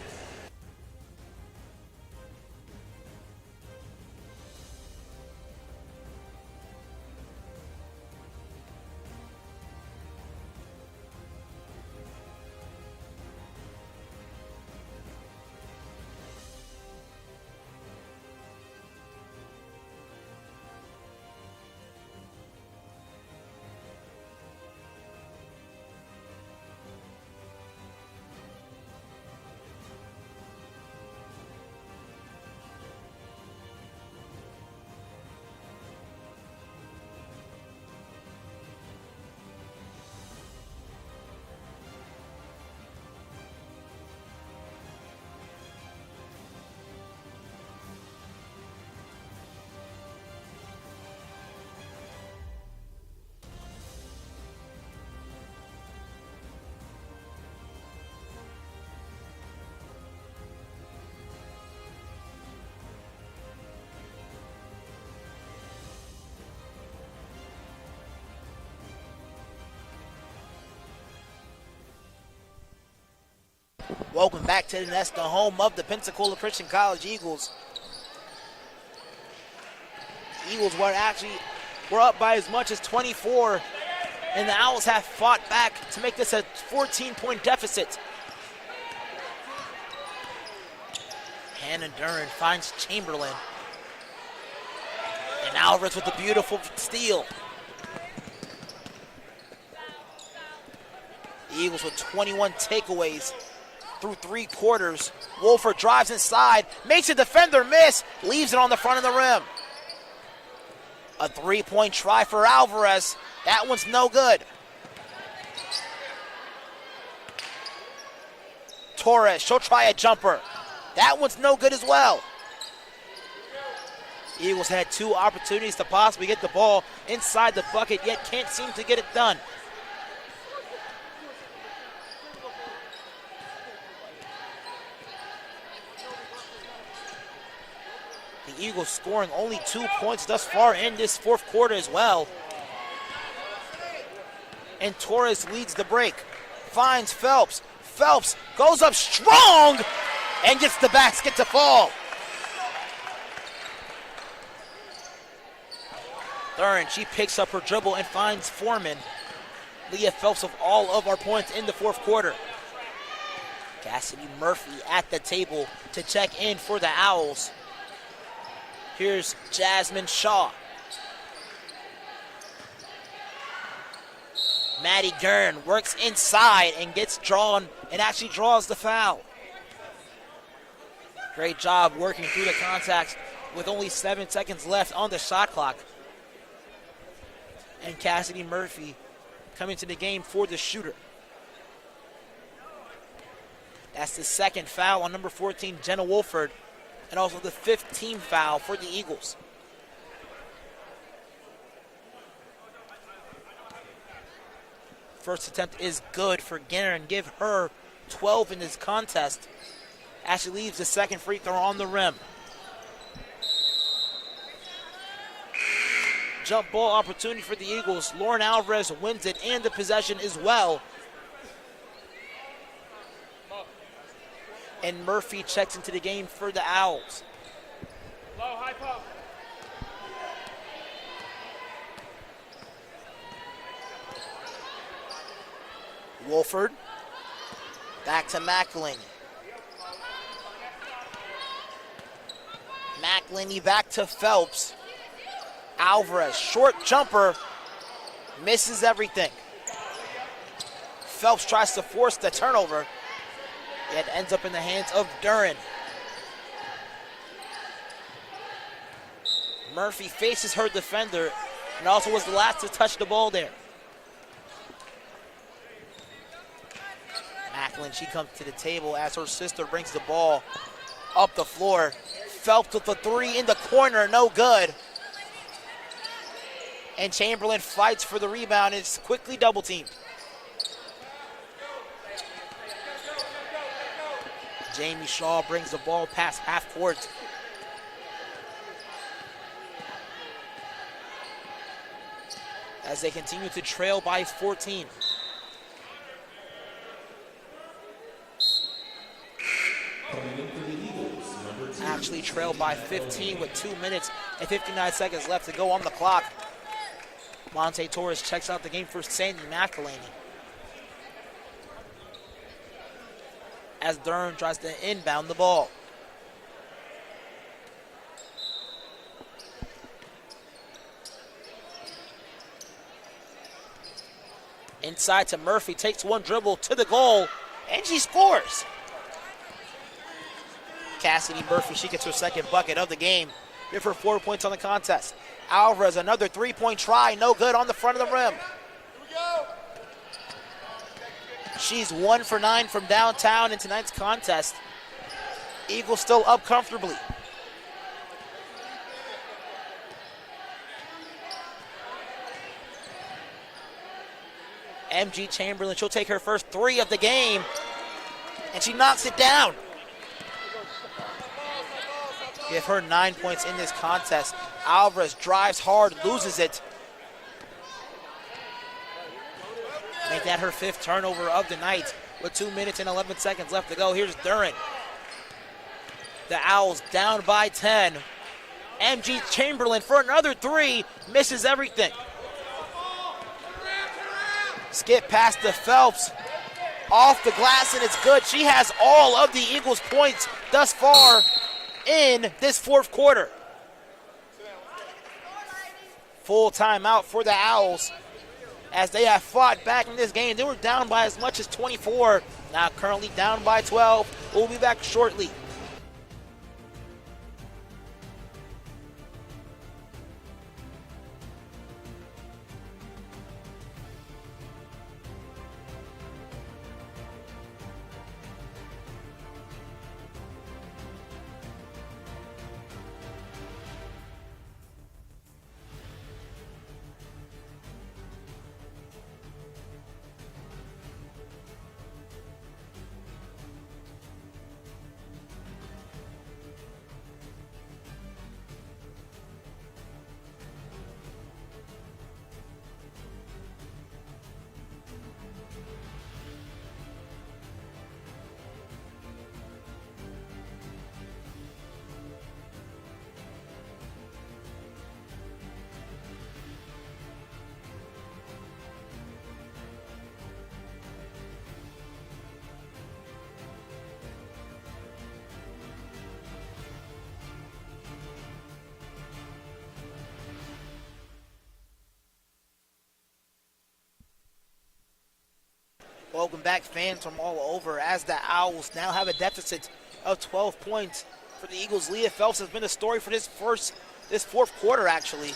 Welcome back to the nest, the home of the Pensacola Christian College Eagles. Eagles were up by as much as 24, and the Owls have fought back to make this a 14-point deficit. Hannah Duran finds Chamberlain. And Alvarez with a beautiful steal. The Eagles with 21 takeaways through 3 quarters. Wolford drives inside, makes a defender miss, leaves it on the front of the rim. A 3-point try for Alvarez. That one's no good. Torres, she'll try a jumper. That one's no good as well. Eagles had 2 opportunities to possibly get the ball inside the bucket, yet can't seem to get it done. The Eagles scoring only 2 points thus far in this 4th quarter as well. And Torres leads the break. Finds Phelps. Phelps goes up strong and gets the basket to fall. Thurin, she picks up her dribble and finds Foreman. Leah Phelps with all of our points in the 4th quarter. Cassidy Murphy at the table to check in for the Owls. Here's Jasmine Shaw. Maddie Gurn works inside and gets drawn and actually draws the foul. Great job working through the contacts with only 7 seconds left on the shot clock. And Cassidy Murphy coming to the game for the shooter. That's the 2nd foul on number 14, Jenna Wolford, and also the 5th team foul for the Eagles. First attempt is good for Guerin. Give her 12 in this contest. As she leaves the 2nd free throw on the rim. Jump ball opportunity for the Eagles. Lauren Alvarez wins it and the possession as well. And Murphy checks into the game for the Owls. Low, high pump. Wolford. Back to McElhaney. McElhaney back to Phelps. Alvarez, short jumper, misses everything. Phelps tries to force the turnover. It ends up in the hands of Duran. Murphy faces her defender and also was the last to touch the ball there. Macklin, she comes to the table as her sister brings the ball up the floor. Phelps with the three in the corner, no good. And Chamberlain fights for the rebound and is quickly double teamed. Jamie Shaw brings the ball past half court. As they continue to trail by 14. Actually trail by 15 with 2 minutes and 59 seconds left to go on the clock. Monte Torres checks out the game for Sandy McElhaney. As Durham tries to inbound the ball. Inside to Murphy, takes one dribble to the goal, and she scores. Cassidy Murphy, she gets her second bucket of the game. Give her 4 points on the contest. Alvarez, another three-point try, no good on the front of the rim. She's 1 for 9 from downtown in tonight's contest. Eagles still up comfortably. MG Chamberlain, she'll take her first three of the game, and she knocks it down. Give her 9 points in this contest. Alvarez drives hard, loses it. Make that her fifth turnover of the night with 2 minutes and 11 seconds left to go. Here's Duran. The Owls down by 10. MG Chamberlain for another three, misses everything. Skip past the Phelps. Off the glass, and it's good. She has all of the Eagles' points thus far in this fourth quarter. Full timeout for the Owls as they have fought back in this game. They were down by as much as 24, now currently down by 12. We'll be back shortly. Welcome back, fans from all over, as the Owls now have a deficit of 12 points for the Eagles. Leah Phelps has been the story for this fourth quarter, actually,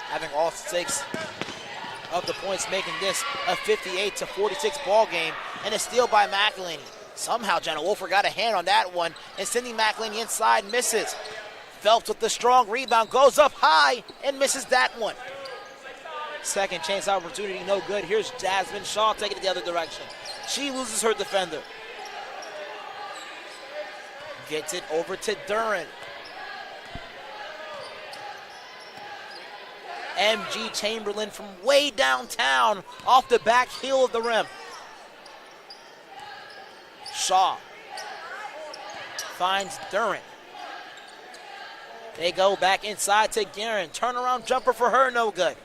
having all 6 of the points, making this a 58-46 ball game, and a steal by McElhaney. Somehow Jenna Wolford got a hand on that one, and sending McElhaney inside, misses. Phelps with the strong rebound, goes up high, and misses that one. Second chance opportunity, no good. Here's Jasmine Shaw taking it the other direction. She loses her defender. Gets it over to Duran. MG Chamberlain from way downtown off the back heel of the rim. Shaw finds Duran. They go back inside to Guerin. Turnaround jumper for her, no good.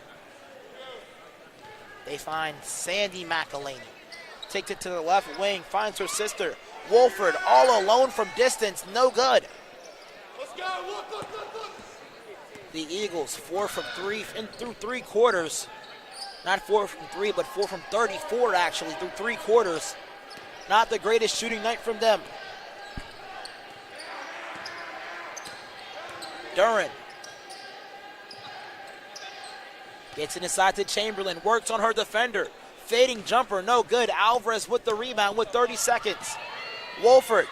They find Sandy McElhaney. Takes it to the left wing, finds her sister. Wolford all alone from distance, no good. Let's go. Look. The Eagles 4 from 3 and through 3 quarters. Not 4 from 3, but 4 from 34 actually through 3 quarters. Not the greatest shooting night from them. Duran gets it inside to Chamberlain, works on her defender. Fading jumper, no good. Alvarez with the rebound with 30 seconds. Wolford,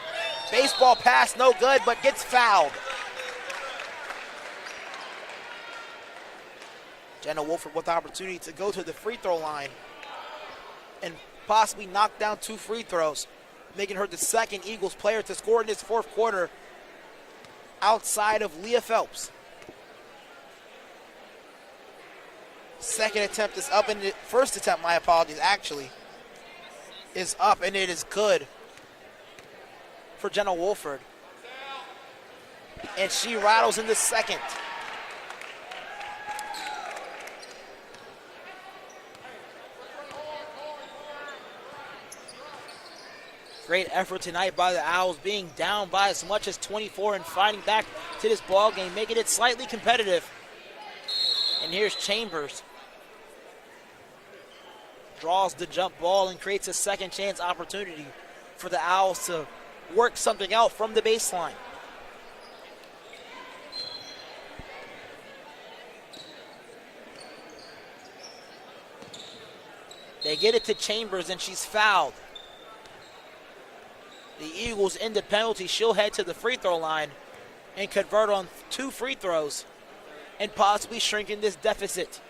baseball pass, no good, but gets fouled. Jenna Wolford with the opportunity to go to the free throw line and possibly knock down 2 free throws, making her the second Eagles player to score in this fourth quarter outside of Leah Phelps. Second attempt is up, and the first attempt, my apologies, actually, is up, and it is good for Jenna Wolford. And she rattles in the second. Great effort tonight by the Owls, being down by as much as 24 and fighting back to this ball game, making it slightly competitive. And here's Chambers. Draws the jump ball and creates a second chance opportunity for the Owls to work something out from the baseline. They get it to Chambers and she's fouled. The Eagles in the penalty. She'll head to the free throw line and convert on 2 free throws and possibly shrinking this deficit.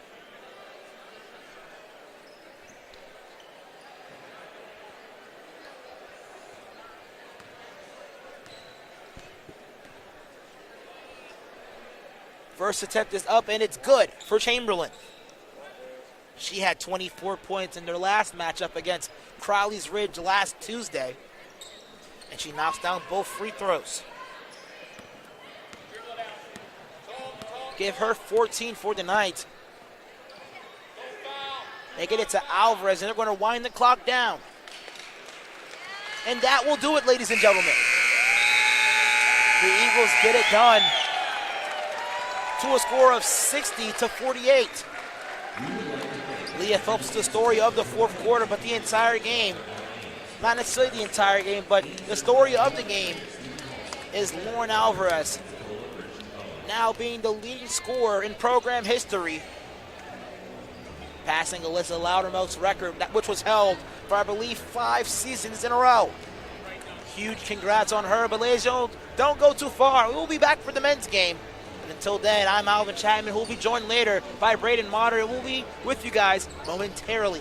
First attempt is up and it's good for Chamberlain. She had 24 points in their last matchup against Crowley's Ridge last Tuesday. And she knocks down both free throws. Give her 14 for the night. They get it to Alvarez, and they're going to wind the clock down. And that will do it, ladies and gentlemen. The Eagles get it done to a score of 60-48. Leah Phelps, the story of the fourth quarter, but the entire game, not necessarily the entire game, but the story of the game is Lauren Alvarez now being the leading scorer in program history, passing Alyssa Loudermilk's record, which was held for, I believe, 5 seasons in a row. Huge congrats on her, but ladies and gentlemen, don't go too far. We will be back for the men's game. And until then, I'm Alvin Chapman, who will be joined later by Braden Motter, and we'll be with you guys momentarily.